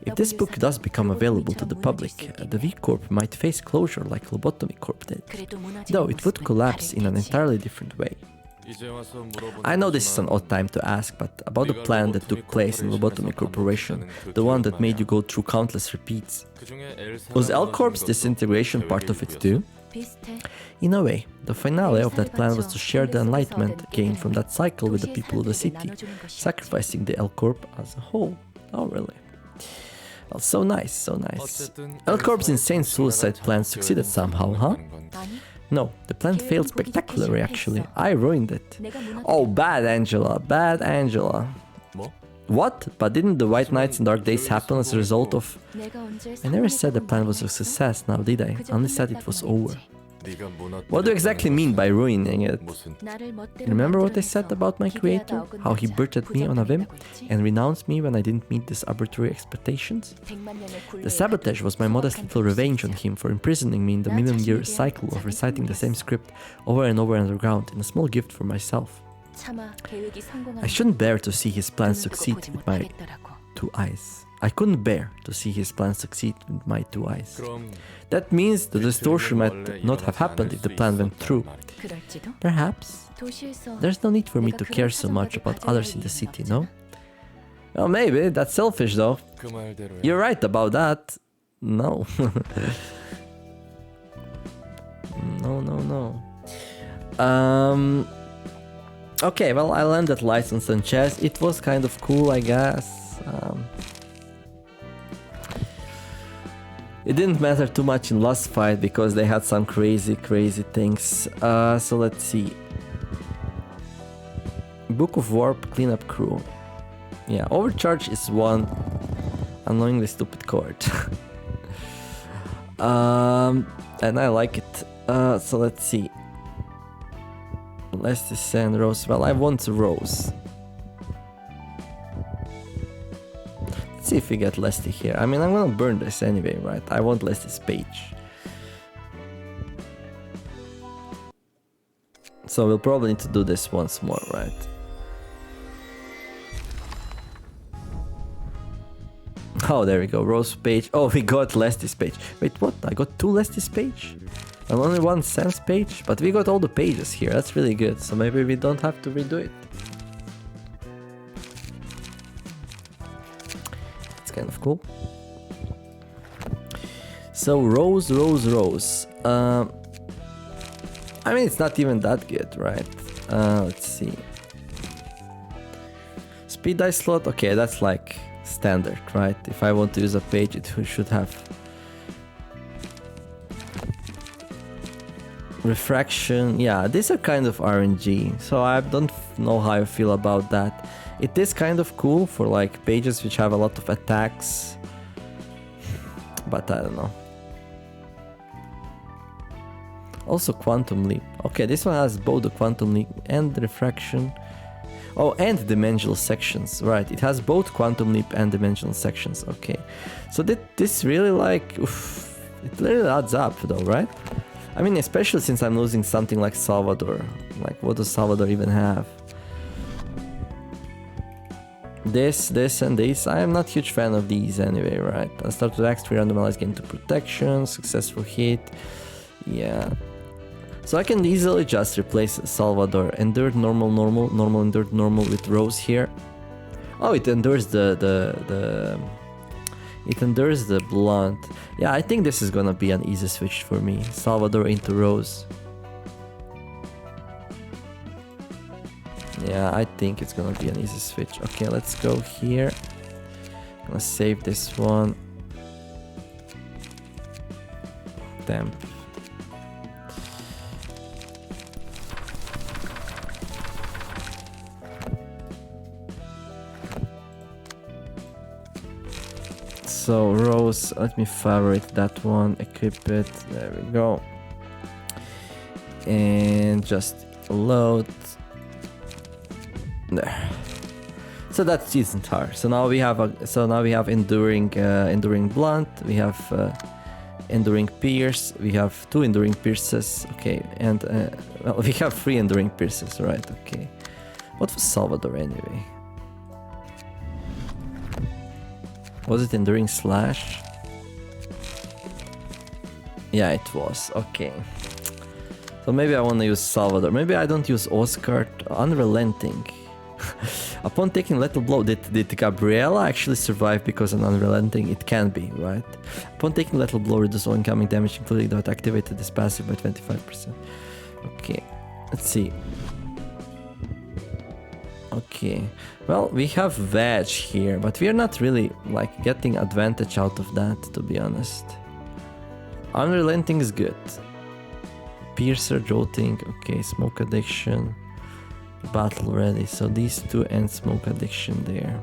If this book does become available to the public, the V Corp might face closure like Lobotomy Corp did, though it would collapse in an entirely different way. I know this is an odd time to ask, but about the plan that took place in Lobotomy Corporation, the one that made you go through countless repeats, was L Corp's disintegration part of it too? In a way, the finale of that plan was to share the enlightenment gained from that cycle with the people of the city, sacrificing the L Corp as a whole. Oh really? Well, so nice, so nice. L Corp's insane suicide plan succeeded somehow, huh? No, the plan failed spectacularly actually. I ruined it. Oh, bad Angela, bad Angela. What? But didn't the white nights and dark days happen as a result of... I never said the plan was a success now, did I? I only said it was over. What do you exactly mean by ruining it? Remember what I said about my creator? How he birthed me on a whim and renounced me when I didn't meet his arbitrary expectations? The sabotage was my modest little revenge on him for imprisoning me in the million-year cycle of reciting the same script over and over underground in a small gift for myself. I shouldn't bear to see his plans succeed with my 2 eyes. I couldn't bear to see his plans succeed with my 2 eyes. That means the distortion might not have happened if the plan went through. Perhaps. There's no need for me to care so much about others in the city, no? Well, maybe. That's selfish, though. You're right about that. No. No. Okay, well, I landed license and chess. It was kind of cool, I guess. It didn't matter too much in last fight because they had some crazy things. So let's see. Book of Warp, Cleanup Crew. Yeah, Overcharge is one annoyingly stupid card. And I like it. So let's see. Lestis and Rose. Well, I want Rose. Let's see if we get Lesty here. I mean, I'm gonna burn this anyway, right? I want Lesty's page. So we'll probably need to do this once more, right? Oh, there we go. Rose page. Oh, we got Lesty's page. Wait, what? I got 2 Lesty's page? And only 1 Sans page? But we got all the pages here. That's really good. So maybe we don't have to redo it. It's kind of cool. So Rose. I mean, it's not even that good, right? Let's see. Speed dice slot. Okay, that's like standard, right? If I want to use a page, it should have refraction. Yeah, these are kind of RNG, so I don't know how I feel about that. It is kind of cool for like pages which have a lot of attacks, but I don't know. Also Quantum Leap. Okay, this one has both the Quantum Leap and the refraction. Oh, and dimensional sections, right? It has both Quantum Leap and dimensional sections. Okay, so this really like, oof, it really adds up though, right? I mean, especially since I'm losing something like Salvador. Like, what does Salvador even have? This, and this. I am not a huge fan of these anyway, right? I start with X3 randomized gain to protection, successful hit. Yeah. So I can easily just replace Salvador. Endured normal, endured normal with Rose here. Oh, it endures it endures the blunt. Yeah, I think this is gonna be an easy switch for me. Salvador into Rose. Yeah, I think it's gonna be an easy switch. Okay, let's go here. I'm gonna save this one. Damn. So Rose, let me favorite that one, equip it, there we go. And just load. There. So that's isn't hard. So now we have enduring blunt, we have enduring pierce, we have 2 enduring pierces, okay, and well, we have 3 enduring pierces, right? Okay. What was Salvador anyway? Was it enduring slash? Yeah, it was. Okay. So maybe I want to use Salvador. Maybe I don't use Oscar. Unrelenting. Upon taking lethal blow, did Gabriella actually survive because of unrelenting? It can be, right? Upon taking lethal blow, reduce all incoming damage, including that activated this passive by 25%. Okay. Let's see. Okay, well, we have Veg here, but we are not really like getting advantage out of that, to be honest. Unrelenting is good. Piercer, Jolting, okay, Smoke Addiction, Battle Ready. So these two and Smoke Addiction there.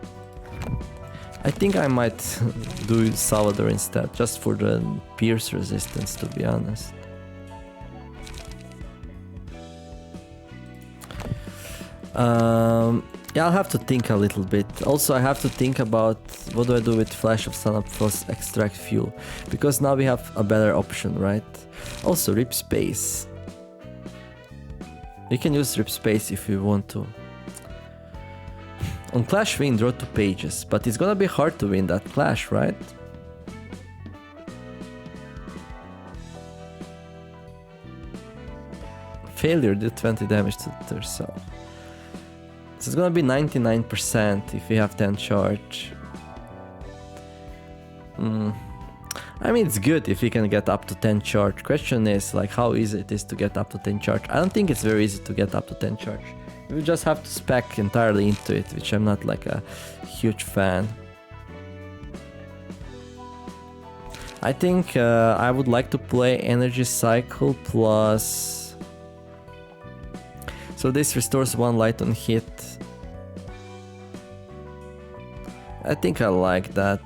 I think I might do Salvador instead, just for the Pierce resistance, to be honest. Yeah, I'll have to think a little bit. Also, I have to think about what do I do with Flash of Sunup plus Extract Fuel, because now we have a better option, right? Also, Rip Space. You can use Rip Space if you want to. On Clash win, draw 2 pages, but it's gonna be hard to win that Clash, right? Failure did 20 damage to yourself. So it's gonna be 99% if you have 10 charge. I mean, it's good if you can get up to 10 charge. Question is, like, how easy it is to get up to 10 charge. I don't think it's very easy to get up to 10 charge. You just have to spec entirely into it, which I'm not like a huge fan. I think I would like to play Energy Cycle plus... So this restores 1 light on hit. I think I like that.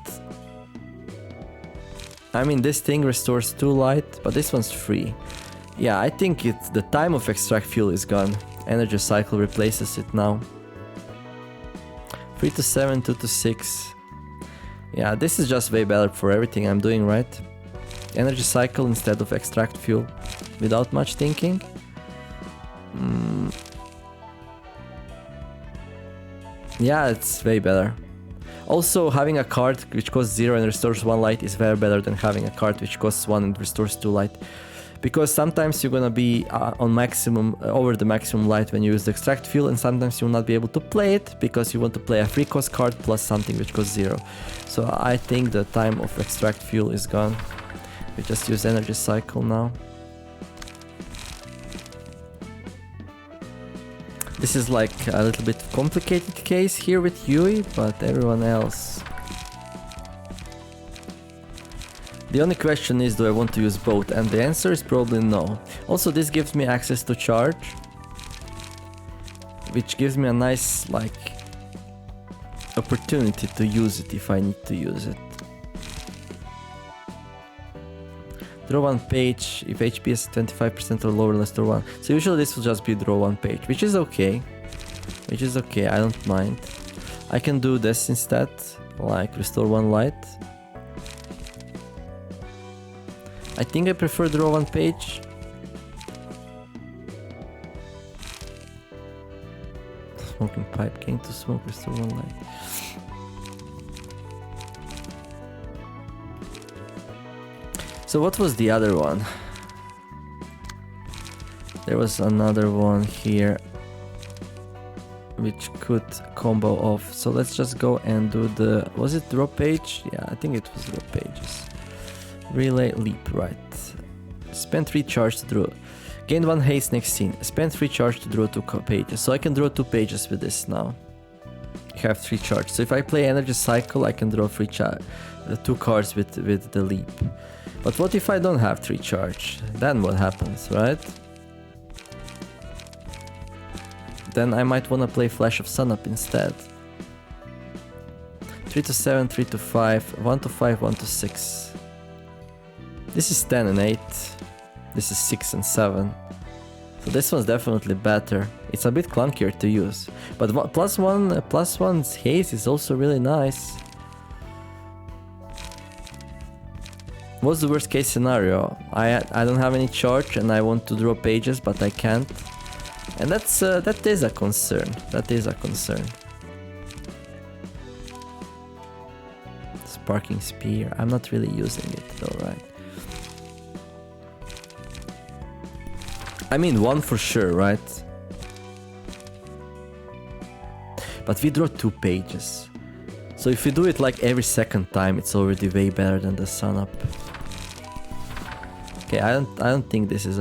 I mean, this thing restores 2 light, but this one's free. Yeah, I think it's the time of Extract Fuel is gone. Energy Cycle replaces it now. 3 to 7, 2 to 6. Yeah, this is just way better for everything I'm doing, right? Energy Cycle instead of Extract Fuel, without much thinking. Yeah, it's way better. Also, having a card which costs 0 and restores 1 light is very better than having a card which costs 1 and restores 2 light. Because sometimes you're gonna be on maximum, over the maximum light when you use the Extract Fuel, and sometimes you will not be able to play it because you want to play a free cost card plus something which costs 0. So I think the time of Extract Fuel is gone. We just use Energy Cycle now. This is like a little bit complicated case here with Yui, but everyone else... The only question is, do I want to use both? And the answer is probably no. Also, this gives me access to charge, which gives me a nice, like, opportunity to use it if I need to use it. Draw 1 page, if HP is 25% or lower, let's draw 1. So usually this will just be draw 1 page, which is okay. Which is okay, I don't mind. I can do this instead, like restore 1 light. I think I prefer draw 1 page. Smoking pipe, gain to smoke, restore 1 light. So what was the other one? There was another one here which could combo off. So let's just go and do the... Was it draw page? Yeah, I think it was draw pages. Relay leap, right. Spend 3 charge to draw. Gain 1 haste next scene. Spend 3 charge to draw 2 pages. So I can draw 2 pages with this now. I have 3 charge. So if I play Energy Cycle, I can draw 2 cards with the leap. But what if I don't have 3 charge? Then what happens, right? Then I might want to play Flash of Sunup instead. 3 to 7, 3 to 5, 1 to 5, 1 to 6. This is 10 and 8. This is 6 and 7. So this one's definitely better. It's a bit clunkier to use. But +1's haste is also really nice. What's the worst case scenario? I don't have any charge and I want to draw pages, but I can't. And that is a concern. That is a concern. Sparking Spear. I'm not really using it though, right? I mean, 1 for sure, right? But we draw 2 pages. So if you do it like every second time, it's already way better than the Sunup. Okay, I don't think this is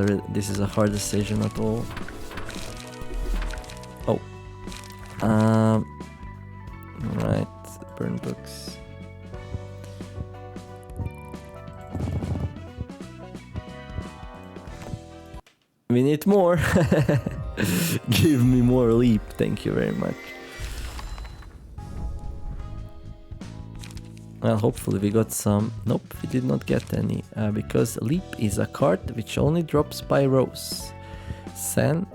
a hard decision at all. Oh. Right, burn books. We need more. Give me more leap. Thank you very much. Well, hopefully we got some. Nope, we did not get any. Because leap is a card which only drops by rows. Sen.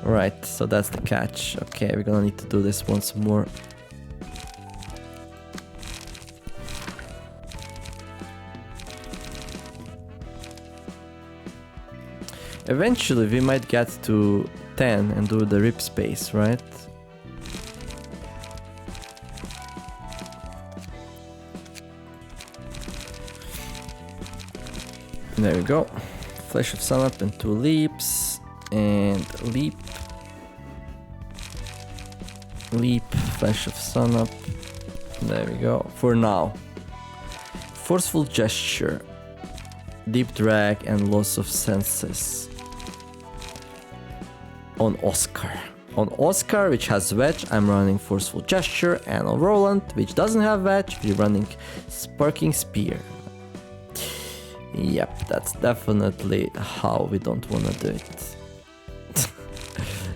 Right, so that's the catch. Okay, we're gonna need to do this once more. Eventually we might get to 10 and do the rip space, right? There we go. Flash of sun up and 2 leaps. And leap. Leap, flash of sun up. There we go. For now. Forceful gesture. Deep drag and loss of senses. On Oscar. On Oscar, which has wedge, I'm running forceful gesture, and on Roland, which doesn't have wedge, we're running sparking spear. Yep, that's definitely how we don't wanna do it.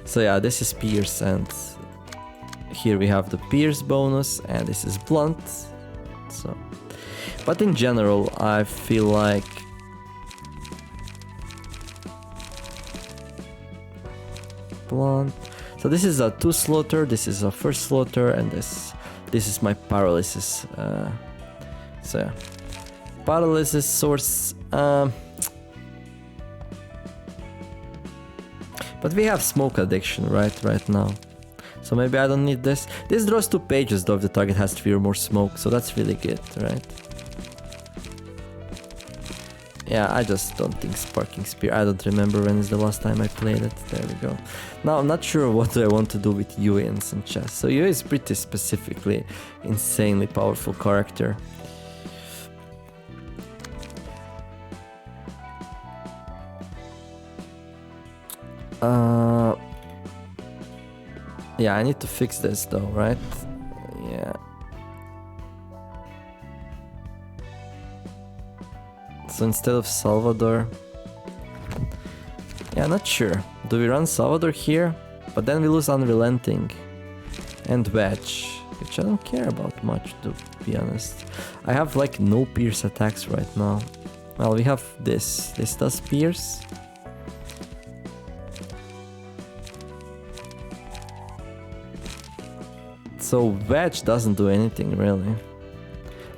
So yeah, this is pierce, and here we have the pierce bonus, and this is blunt. So, but in general, I feel like blunt. So this is a 2 slaughter, this is a 1st slaughter, and this is my paralysis. So yeah. Paralysis source. But we have smoke addiction right now. So maybe I don't need this. This draws 2 pages though if the target has 3 or more smoke, so that's really good, right? Yeah, I just don't think Sparking Spear. I don't remember when is the last time I played it. There we go. Now, I'm not sure what do I want to do with Yui in some chess. So Yui is pretty specifically insanely powerful character. Yeah, I need to fix this though, right? Yeah. So instead of Salvador... Yeah, not sure. Do we run Salvador here? But then we lose Unrelenting and Wedge, which I don't care about much, to be honest. I have like no pierce attacks right now. Well, we have this. This does pierce. So Wedge doesn't do anything really.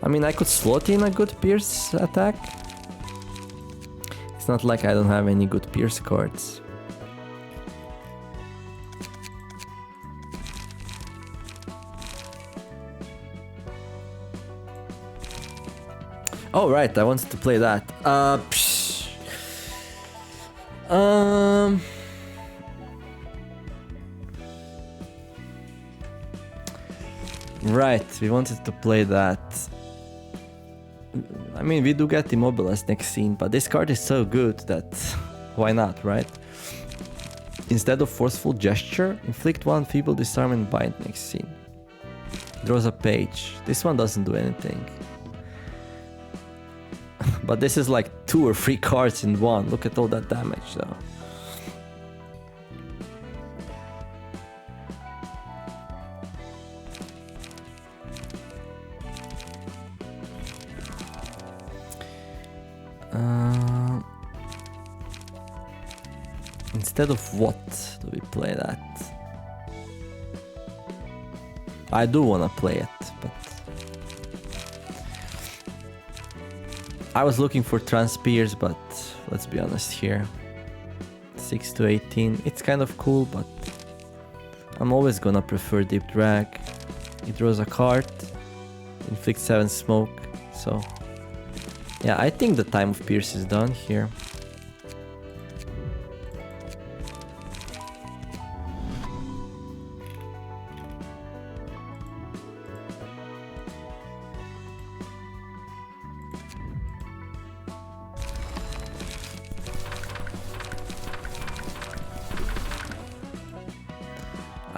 I mean, I could slot in a good pierce attack. It's not like I don't have any good pierce cards. Oh right, I wanted to play that. Right, we wanted to play that. I mean, we do get Immobilized next scene, but this card is so good that why not, right? Instead of Forceful Gesture, inflict 1 Feeble Disarm and Bind next scene. Draws a page. This one doesn't do anything. But this is like 2 or 3 cards in one. Look at all that damage though. Instead of what do we play that? I do wanna play it, but I was looking for Transpeers, but let's be honest here. 6 to 18, it's kind of cool, but I'm always gonna prefer Deep Drag. It draws a card, inflicts 7 smoke, so yeah, I think the time of Pierce is done here.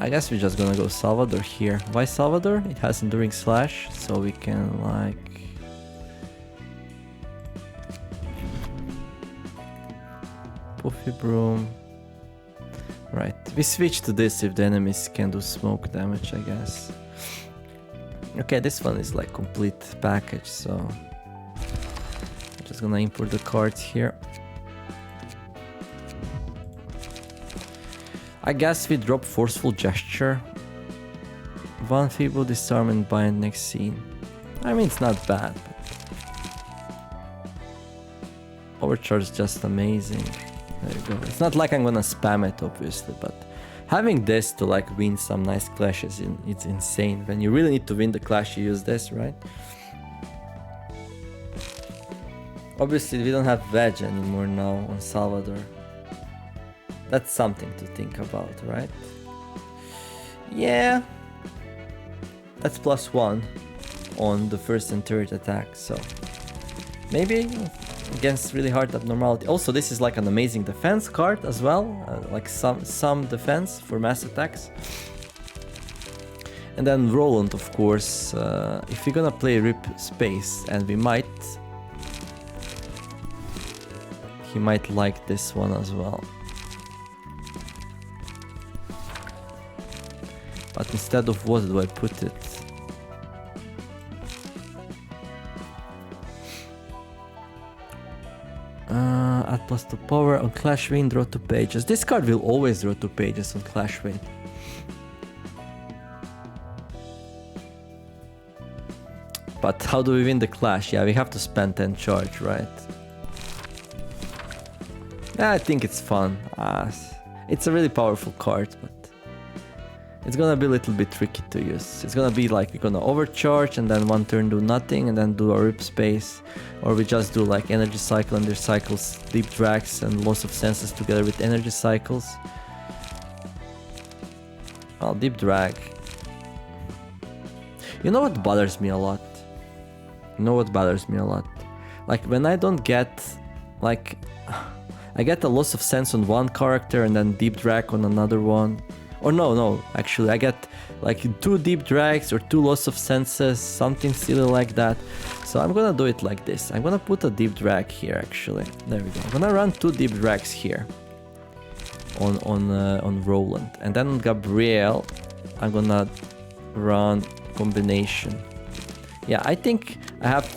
I guess we're just gonna go Salvador here. Why Salvador? It has Enduring Slash, so we can like... Puffy Broom. Right, we switch to this if the enemies can do smoke damage, I guess. Okay, this one is like complete package, so I'm just gonna import the cards here. I guess we drop Forceful Gesture, One Feeble Disarm and Bind next scene. I mean, it's not bad, but Overcharge is just amazing. There you go. It's not like I'm gonna spam it, obviously, but having this to like win some nice clashes, it's insane. When you really need to win the clash, you use this, right? Obviously, we don't have Wedge anymore now on Salvador. That's something to think about, right? Yeah. That's +1 on the first and third attack, so maybe against really hard abnormality. Also, this is like an amazing defense card as well, like some defense for mass attacks. And then Roland, of course, if we're gonna play Rip Space, and we might, he might like this one as well. But instead of what do I put it? Add +2 power on Clash Win, draw 2 pages. This card will always draw 2 pages on Clash Win. But how do we win the Clash? Yeah, we have to spend 10 charge, right? Yeah, I think it's fun. It's a really powerful card, but it's gonna be a little bit tricky to use. It's gonna be like we're gonna overcharge and then one turn do nothing and then do a Rip Space. Or we just do like Energy Cycle and their cycles, Deep Drags and Loss of Senses together with Energy Cycles. Well, Deep Drag. You know what bothers me a lot? Like when I don't get, like, I get a Loss of Sense on one character and then Deep Drag on another one. Or no, actually I get like 2 Deep Drags or 2 Loss of Senses, something silly like that. So I'm gonna do it like this. I'm gonna put a Deep Drag here actually. There we go. I'm gonna run 2 Deep Drags here on Roland. And then on Gabrielle, I'm gonna run combination. Yeah, I think I have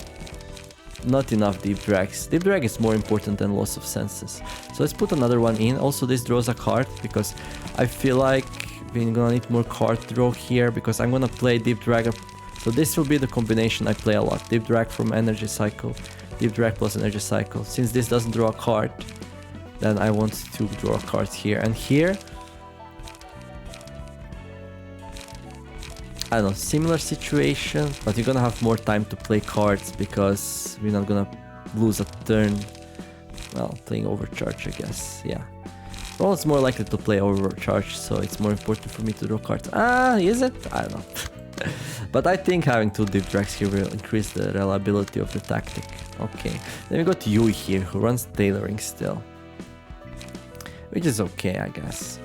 not enough Deep Drags. Deep Drag is more important than Loss of Senses. So let's put another one in. Also, this draws a card because I feel like we're gonna need more card draw here because I'm gonna play Deep Drag. So this will be the combination I play a lot. Deep Drag from Energy Cycle, Deep Drag plus Energy Cycle. Since this doesn't draw a card, then I want to draw a card here. And here, I don't know, similar situation, but you're gonna have more time to play cards because we're not gonna lose a turn. Well, playing Overcharge, I guess, yeah. Well, it's more likely to play Overcharge, so it's more important for me to draw cards. Is it? I don't know. But I think having 2 Deep Drags here will increase the reliability of the tactic. Okay, then we got Yui here, who runs Tailoring still. Which is okay, I guess.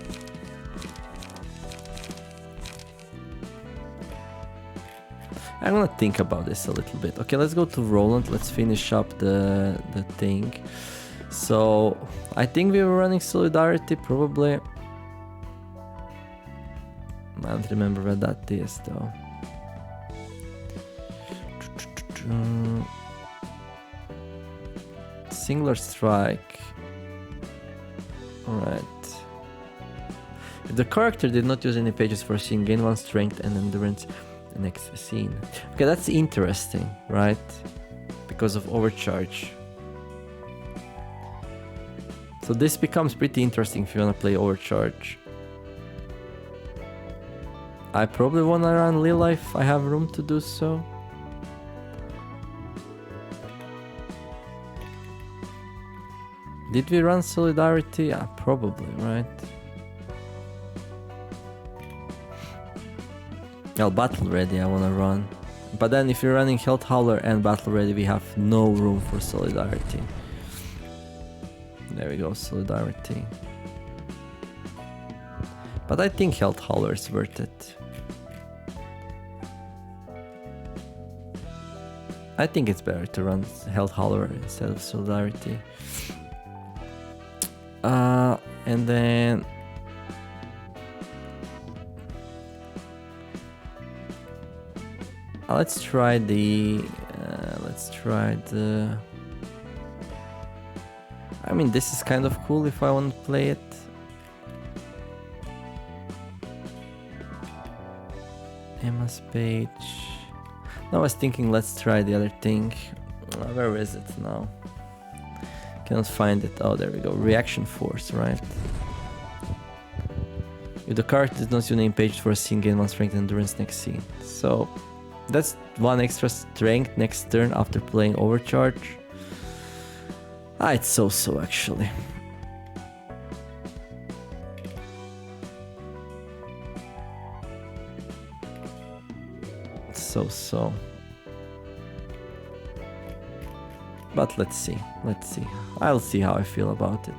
I'm gonna think about this a little bit. Okay, let's go to Roland. Let's finish up the thing. So, I think we were running Solidarity, probably. I don't remember where that is, though. Singular Strike. Alright. If the character did not use any pages for a scene, gain 1 strength and endurance the next scene. Okay, that's interesting, right? Because of Overcharge. So this becomes pretty interesting if you wanna play Overcharge. I probably wanna run Lila if I have room to do so. Did we run Solidarity? Yeah, probably, right? Well, Battle Ready I wanna run. But then if you're running Health Howler and Battle Ready, we have no room for Solidarity. There we go, Solidarity. But I think Health Howler is worth it. I think it's better to run Health Howler instead of Solidarity. And then let's try the I mean, this is kind of cool if I want to play it. Emma's page. Now I was thinking, let's try the other thing. Where is it now? Cannot find it. Oh, there we go. Reaction force, right? If the card does not use name page for a scene, gain 1 strength and endurance next scene. So that's 1 extra strength next turn after playing overcharge. It's so actually. So. But let's see. I'll see how I feel about it.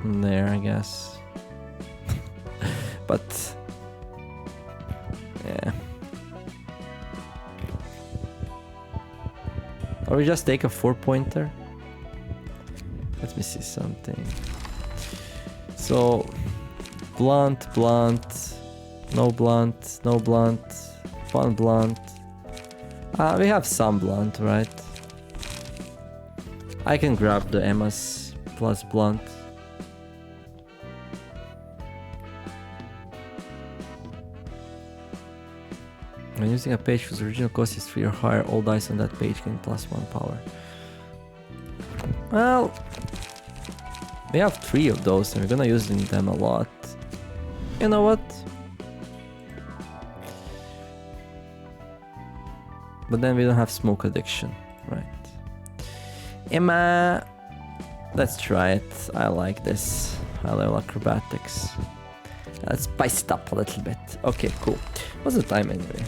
There, I guess. But yeah. Or we just take a 4-pointer? Let me see something. So blunt, no blunt, 1 blunt. We have some blunt, right? I can grab the Emma's plus blunt. When using a page whose original cost is 3 or higher, all dice on that page gain +1 power. Well, we have 3 of those and we're gonna use them a lot. You know what? But then we don't have smoke addiction, right? Emma, let's try it. I like this. High level acrobatics. Let's spice it up a little bit. Okay, cool. What's the time anyway?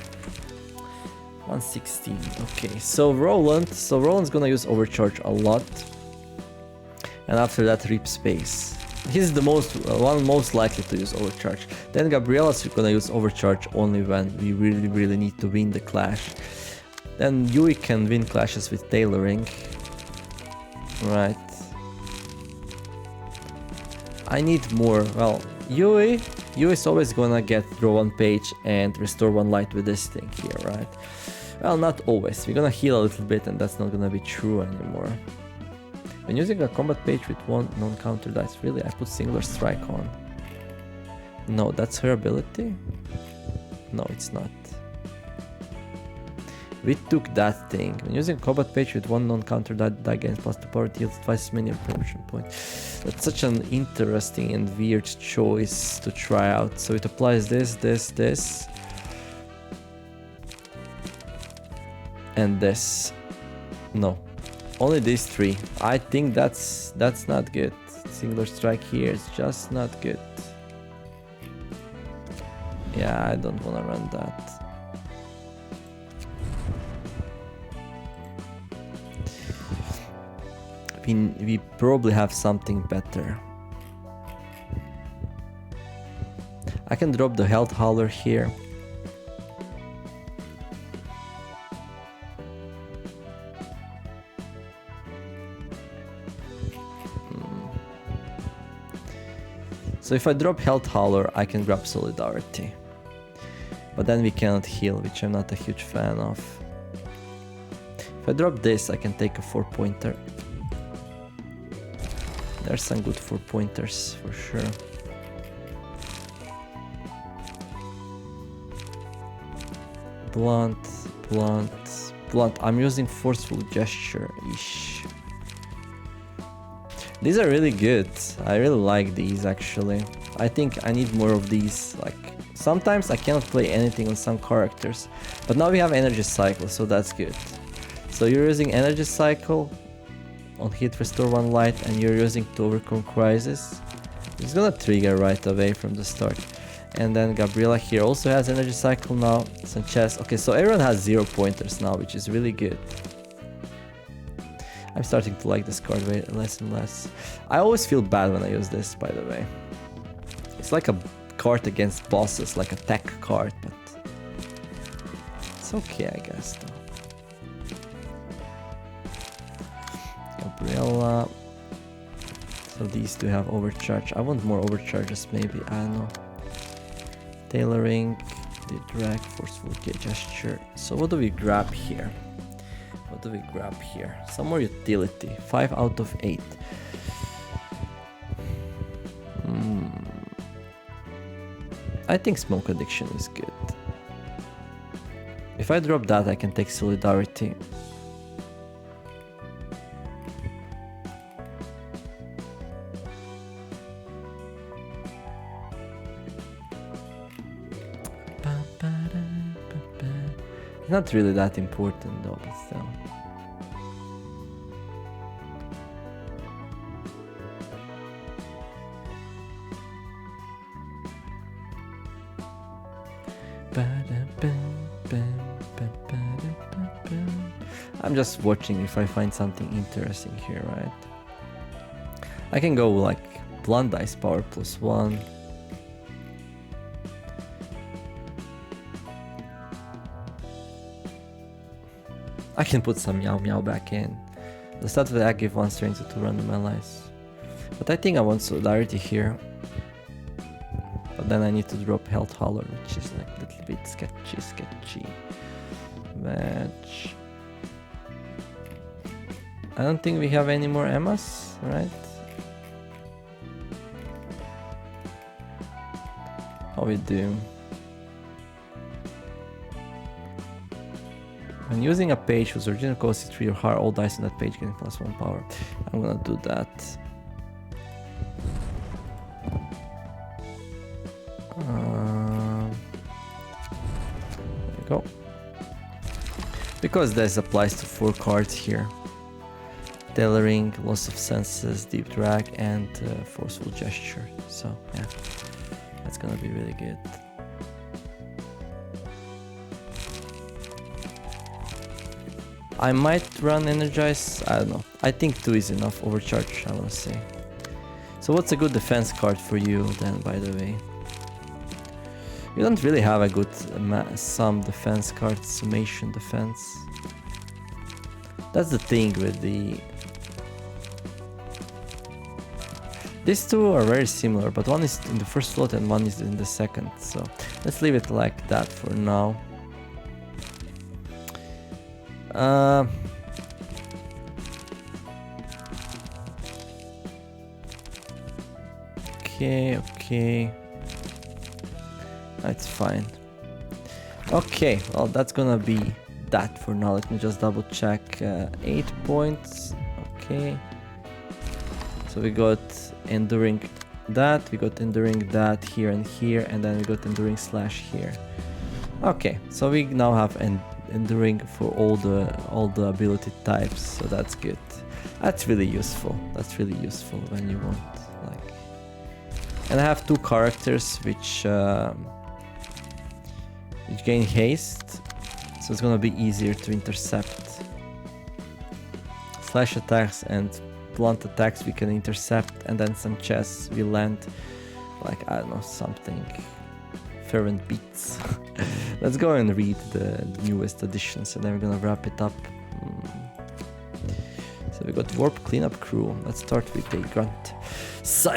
1:16. Okay, so Roland's gonna use overcharge a lot. And after that, Rip Space. He's the one most likely to use overcharge. Then Gabriella's gonna use overcharge only when we really need to win the clash. Then Yui can win clashes with tailoring. Right. I need more. Well, Yui is always gonna get draw 1 page and restore 1 light with this thing here, right? Well, not always. We're gonna heal a little bit and that's not gonna be true anymore. When using a combat page with 1 non-counter dice, really, I put singular strike on. No, that's her ability? No, it's not. We took that thing. When using a combat page with 1 non-counter die gains +2 power, it deals twice as many promotion points. That's such an interesting and weird choice to try out. So it applies this, and this. No. Only these 3. I think that's not good. Singular strike here is just not good. Yeah, I don't wanna run that. We probably have something better. I can drop the health hauler here. So if I drop health hauler, I can grab solidarity. But then we cannot heal, which I'm not a huge fan of. If I drop this, I can take a 4-pointer. There's some good 4-pointers for sure. Blunt. I'm using forceful gesture-ish. These are really good. I really like these actually. I think I need more of these. Like sometimes I cannot play anything on some characters, but now we have energy cycle, so that's good. So you're using energy cycle on hit, restore 1 light, and you're using to overcome crisis. It's gonna trigger right away from the start. And then Gabriella here also has energy cycle now. Sanchez. Okay, so everyone has 0 pointers now, which is really good. I'm starting to like this card way less and less. I always feel bad when I use this, by the way. It's like a card against bosses, like a tech card, but it's okay, I guess, though. Gabriella. So these two have overcharge. I want more overcharges maybe, I don't know. Tailoring, the drag, forceful gesture. So what do we grab here? What do we grab here? Some more utility. 5 out of 8. I think smoke addiction is good. If I drop that, I can take solidarity. It's not really that important though, but still. I'm just watching if I find something interesting here, right? I can go like blunt dice power +1. I can put some meow meow back in. The start of the act give 1 strength to 2 random allies. But I think I want solidarity here. But then I need to drop health holler, which is like a little bit sketchy. Match. I don't think we have any more Emmas, right? How we do? When using a page whose original cost is 3 or higher, all dice on that page getting +1 power. I'm gonna do that. There we go. Because this applies to 4 cards here. Tailoring, loss of senses, deep drag, and forceful gesture. So yeah, that's gonna be really good. I might run energize, I don't know. I think 2 is enough overcharge, I wanna say. So what's a good defense card for you then, by the way? You don't really have a good sum defense card, summation defense. That's the thing with the... These two are very similar, but one is in the first slot and one is in the second. So let's leave it like that for now. Okay. That's fine. Okay, well that's gonna be that for now. Let me just double check. 8 points. Okay. So we got enduring that, we got enduring that here and here, and then we got enduring slash here. Okay, so we now have enduring for all the ability types, so that's good. That's really useful. That's really useful when you want like. And I have 2 characters which gain haste, so it's gonna be easier to intercept. Slash attacks and blunt attacks we can intercept, and then some chests we land like, I don't know, something. Fervent beats. Let's go and read the newest additions and then we're gonna wrap it up. So we got Warp Cleanup Crew. Let's start with the grunt. So,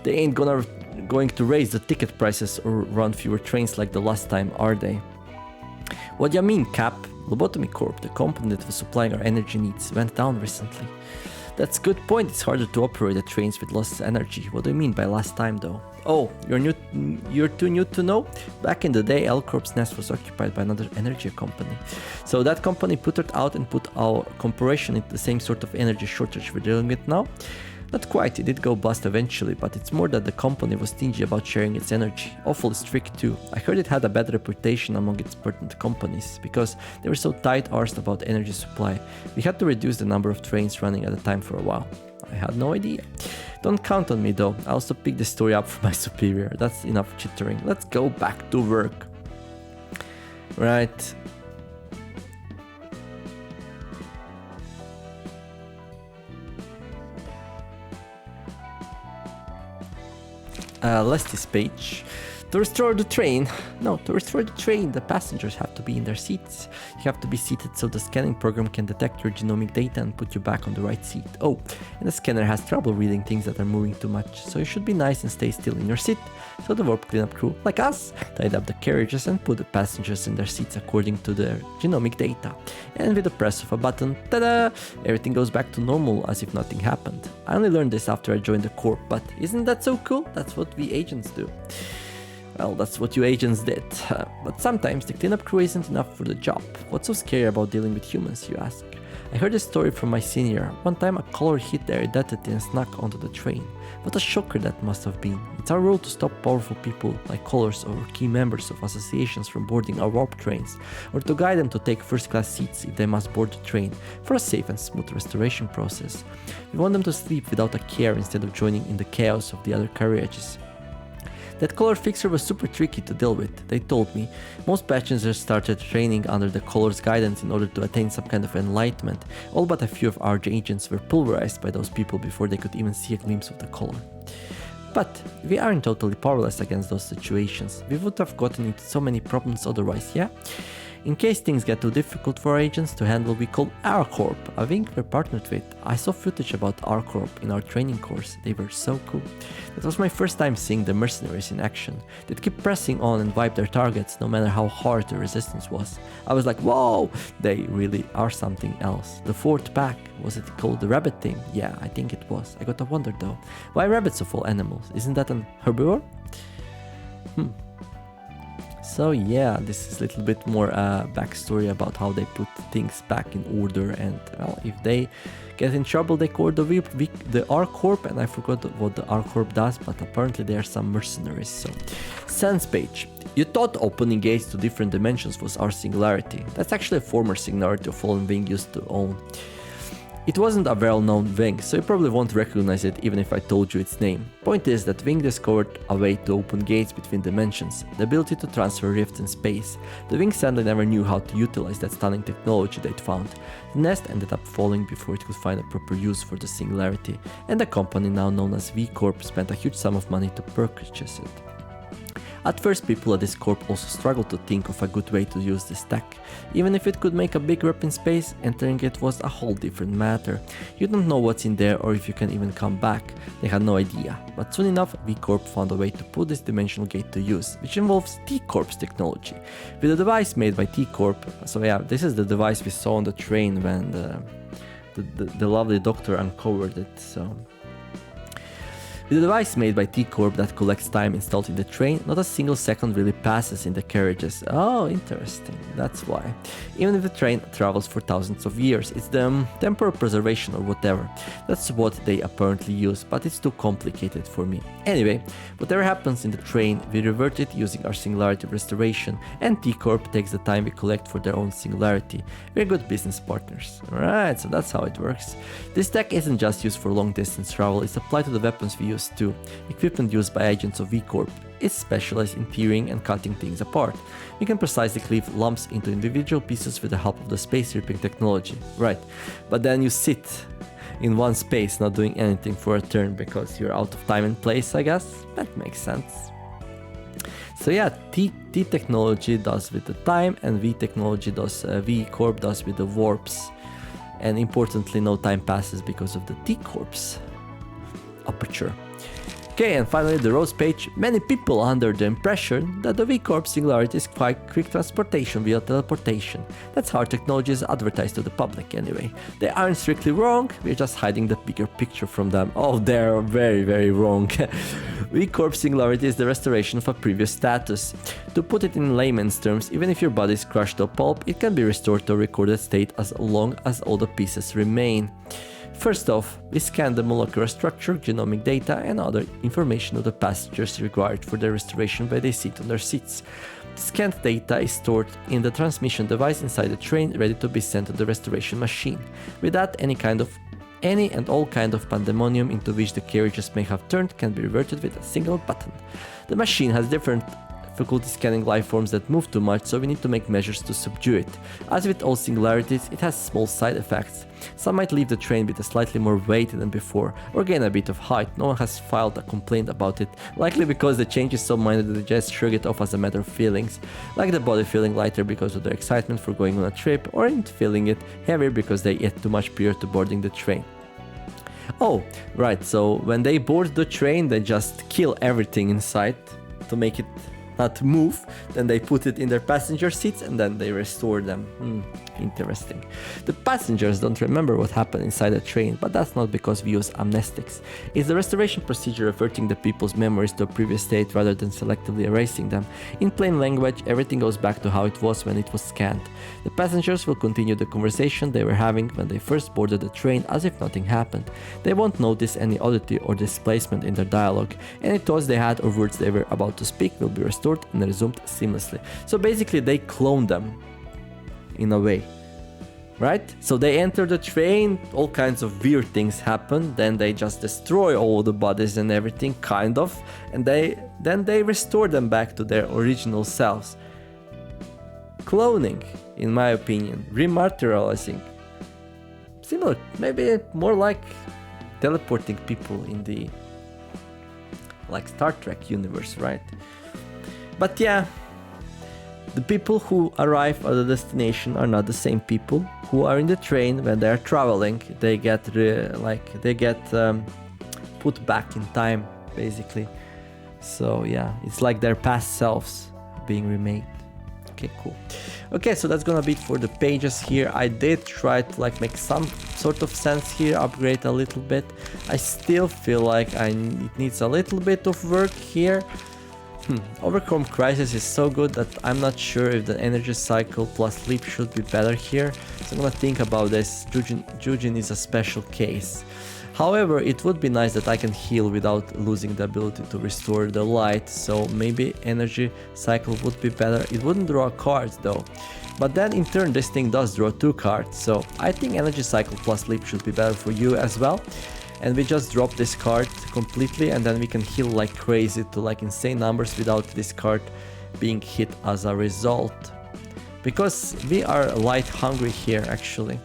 they ain't going to raise the ticket prices or run fewer trains like the last time, are they? What do you mean, Cap? Lobotomy Corp, the company that was supplying our energy needs, went down recently. That's a good point. It's harder to operate the trains with lost energy. What do you mean by last time though? Oh, you're too new to know? Back in the day, L Corp's nest was occupied by another energy company. So that company put it out and put our corporation into the same sort of energy shortage we're dealing with now? Not quite, it did go bust eventually, but it's more that the company was stingy about sharing its energy. Awfully strict too. I heard it had a bad reputation among its partner companies, because they were so tight-arsed about energy supply. We had to reduce the number of trains running at a time for a while. I had no idea. Don't count on me though, I also picked the story up from my superior. That's enough chittering. Let's go back to work. Right. Last this page. To restore the train. No, to restore the train, the passengers have to be in their seats. You have to be seated so the scanning program can detect your genomic data and put you back on the right seat. Oh, and the scanner has trouble reading things that are moving too much, so you should be nice and stay still in your seat. So the warp cleanup crew, like us, tied up the carriages and put the passengers in their seats according to their genomic data. And with the press of a button, ta-da! Everything goes back to normal as if nothing happened. I only learned this after I joined the Corp, but isn't that so cool? That's what we agents do. Well, that's what you agents did. But sometimes the cleanup crew isn't enough for the job. What's so scary about dealing with humans, you ask? I heard a story from my senior. One time a caller hit their identity and snuck onto the train. What a shocker that must have been. It's our role to stop powerful people like callers or key members of associations from boarding our warp trains, or to guide them to take first-class seats if they must board the train for a safe and smooth restoration process. We want them to sleep without a care instead of joining in the chaos of the other carriages. That caller fixer was super tricky to deal with, they told me. Most passengers started training under the caller's guidance in order to attain some kind of enlightenment. All but a few of our agents were pulverized by those people before they could even see a glimpse of the caller. But we aren't totally powerless against those situations. We would have gotten into so many problems otherwise, yeah? In case things get too difficult for our agents to handle, we call our Corp, a wing we're partnered with. I saw footage about our Corp in our training course. They were so cool. That was my first time seeing the mercenaries in action. They'd keep pressing on and wipe their targets no matter how hard the resistance was. I was like, whoa, they really are something else. The fourth pack, was it called the rabbit team? Yeah, I think it was. I got to wonder though, why rabbits of all animals? Isn't that an herbivore? So yeah, this is a little bit more backstory about how they put things back in order, and well, if they get in trouble they call the R-Corp, and I forgot what the R-Corp does, but apparently they are some mercenaries. So, Sense page. You thought opening gates to different dimensions was our singularity. That's actually a former singularity of Fallen Wing used to own. It wasn't a well-known wing, so you probably won't recognize it even if I told you its name. Point is that Wing discovered a way to open gates between dimensions, the ability to transfer rifts in space. The Wing sadly never knew how to utilize that stunning technology they'd found. The nest ended up falling before it could find a proper use for the singularity, and the company now known as V Corp spent a huge sum of money to purchase it. At first, people at this corp also struggled to think of a good way to use this tech. Even if it could make a big rip in space, entering it was a whole different matter. You don't know what's in there or if you can even come back. They had no idea. But soon enough, V Corp found a way to put this dimensional gate to use, which involves T Corp's technology. With a device made by T Corp, so yeah, this is the device we saw on the train when the lovely doctor uncovered it, so... With a device made by T Corp that collects time installed in the train, not a single second really passes in the carriages. Oh, interesting. That's why. Even if the train travels for thousands of years, it's the temporal preservation or whatever. That's what they apparently use, but it's too complicated for me. Anyway, whatever happens in the train, we revert it using our singularity restoration, and T Corp takes the time we collect for their own singularity. We're good business partners. Alright, so that's how it works. This tech isn't just used for long distance travel, it's applied to the weapons we use too. Equipment used by agents of V Corp is specialized in tearing and cutting things apart. You can precisely cleave lumps into individual pieces with the help of the space ripping technology. Right, but then you sit in one space not doing anything for a turn because you're out of time and place, I guess. That makes sense. So yeah, T technology does with the time, and V technology does, V Corp does with the warps. And importantly, no time passes because of the T Corp's aperture. Okay, and finally the roads page. Many people are under the impression that the V Corp singularity is quite quick transportation via teleportation. That's how our technology is advertised to the public anyway. They aren't strictly wrong, we're just hiding the bigger picture from them. Oh, they're very, very wrong. V Corp singularity is the restoration of a previous status. To put it in layman's terms, even if your body is crushed to a pulp, it can be restored to a recorded state as long as all the pieces remain. First off, we scan the molecular structure, genomic data, and other information of the passengers required for their restoration when they sit on their seats. The scanned data is stored in the transmission device inside the train, ready to be sent to the restoration machine. With that, any and all kind of pandemonium into which the carriages may have turned can be reverted with a single button. The machine has different difficulty scanning life forms that move too much, so we need to make measures to subdue it. As with all singularities, it has small side effects. Some might leave the train with a slightly more weight than before, or gain a bit of height. No one has filed a complaint about it, likely because the change is so minor that they just shrug it off as a matter of feelings, like the body feeling lighter because of their excitement for going on a trip, or it feeling it heavier because they ate too much prior to boarding the train. Oh, right, so when they board the train, they just kill everything inside to make it not move, then they put it in their passenger seats and then they restore them. Interesting. The passengers don't remember what happened inside the train, but that's not because we use amnestics. It's the restoration procedure reverting the people's memories to a previous state rather than selectively erasing them. In plain language, everything goes back to how it was when it was scanned. The passengers will continue the conversation they were having when they first boarded the train as if nothing happened. They won't notice any oddity or displacement in their dialogue. Any thoughts they had or words they were about to speak will be restored and resumed seamlessly. So basically they clone them in a way, right? So they enter the train, all kinds of weird things happen, then they just destroy all the bodies and everything, kind of, and then they restore them back to their original selves. Cloning, in my opinion, rematerializing, similar, maybe more like teleporting people in the like Star Trek universe, right? But yeah, the people who arrive at the destination are not the same people who are in the train when they are traveling. They get put back in time, basically. So yeah, it's like their past selves being remade. Okay, cool. Okay, so that's gonna be it for the pages here. I did try to like make some sort of sense here, upgrade a little bit. I still feel like it needs a little bit of work here. Overcome Crisis is so good that I'm not sure if the energy cycle plus sleep should be better here, so I'm gonna think about this. Jujin is a special case. However, it would be nice that I can heal without losing the ability to restore the light, so maybe energy cycle would be better. It wouldn't draw cards though, but then in turn this thing does draw 2 cards, so I think energy cycle plus sleep should be better for you as well. And we just drop this card completely and then we can heal like crazy to like insane numbers without this card being hit as a result. Because we are light hungry here actually.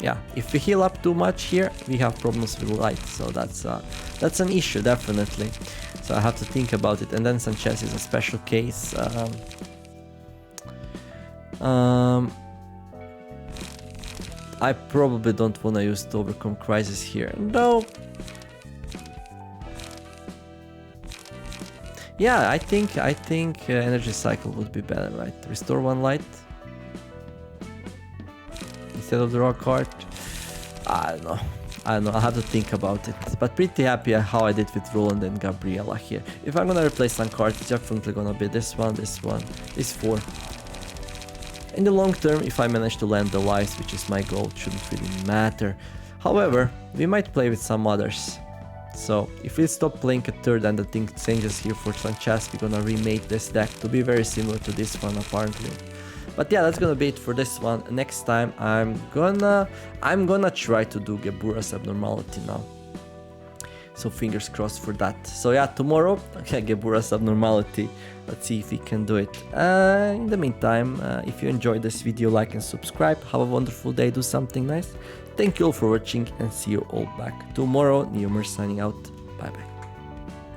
Yeah, if we heal up too much here, we have problems with light, so that's an issue definitely. So I have to think about it. And then Sanchez is a special case. I probably don't want to use to overcome crisis here. No. Yeah, I think energy cycle would be better, right? Restore 1 light instead of the raw card. I don't know. I'll have to think about it. But pretty happy how I did with Roland and Gabriella here. If I'm gonna replace some cards, it's definitely gonna be this one, these 4. In the long term, if I manage to land the lives, which is my goal, it shouldn't really matter. However, we might play with some others. So, if we stop playing a third and the thing changes here for Sanchez, we're gonna remake this deck to be very similar to this one apparently. But yeah, that's gonna be it for this one. Next time I'm gonna try to do Gebura's Abnormality now. So fingers crossed for that. So yeah, tomorrow, Gebura's Abnormality. Let's see if we can do it. In the meantime, if you enjoyed this video, like and subscribe. Have a wonderful day, do something nice. Thank you all for watching and see you all back tomorrow. Neomer signing out. Bye bye.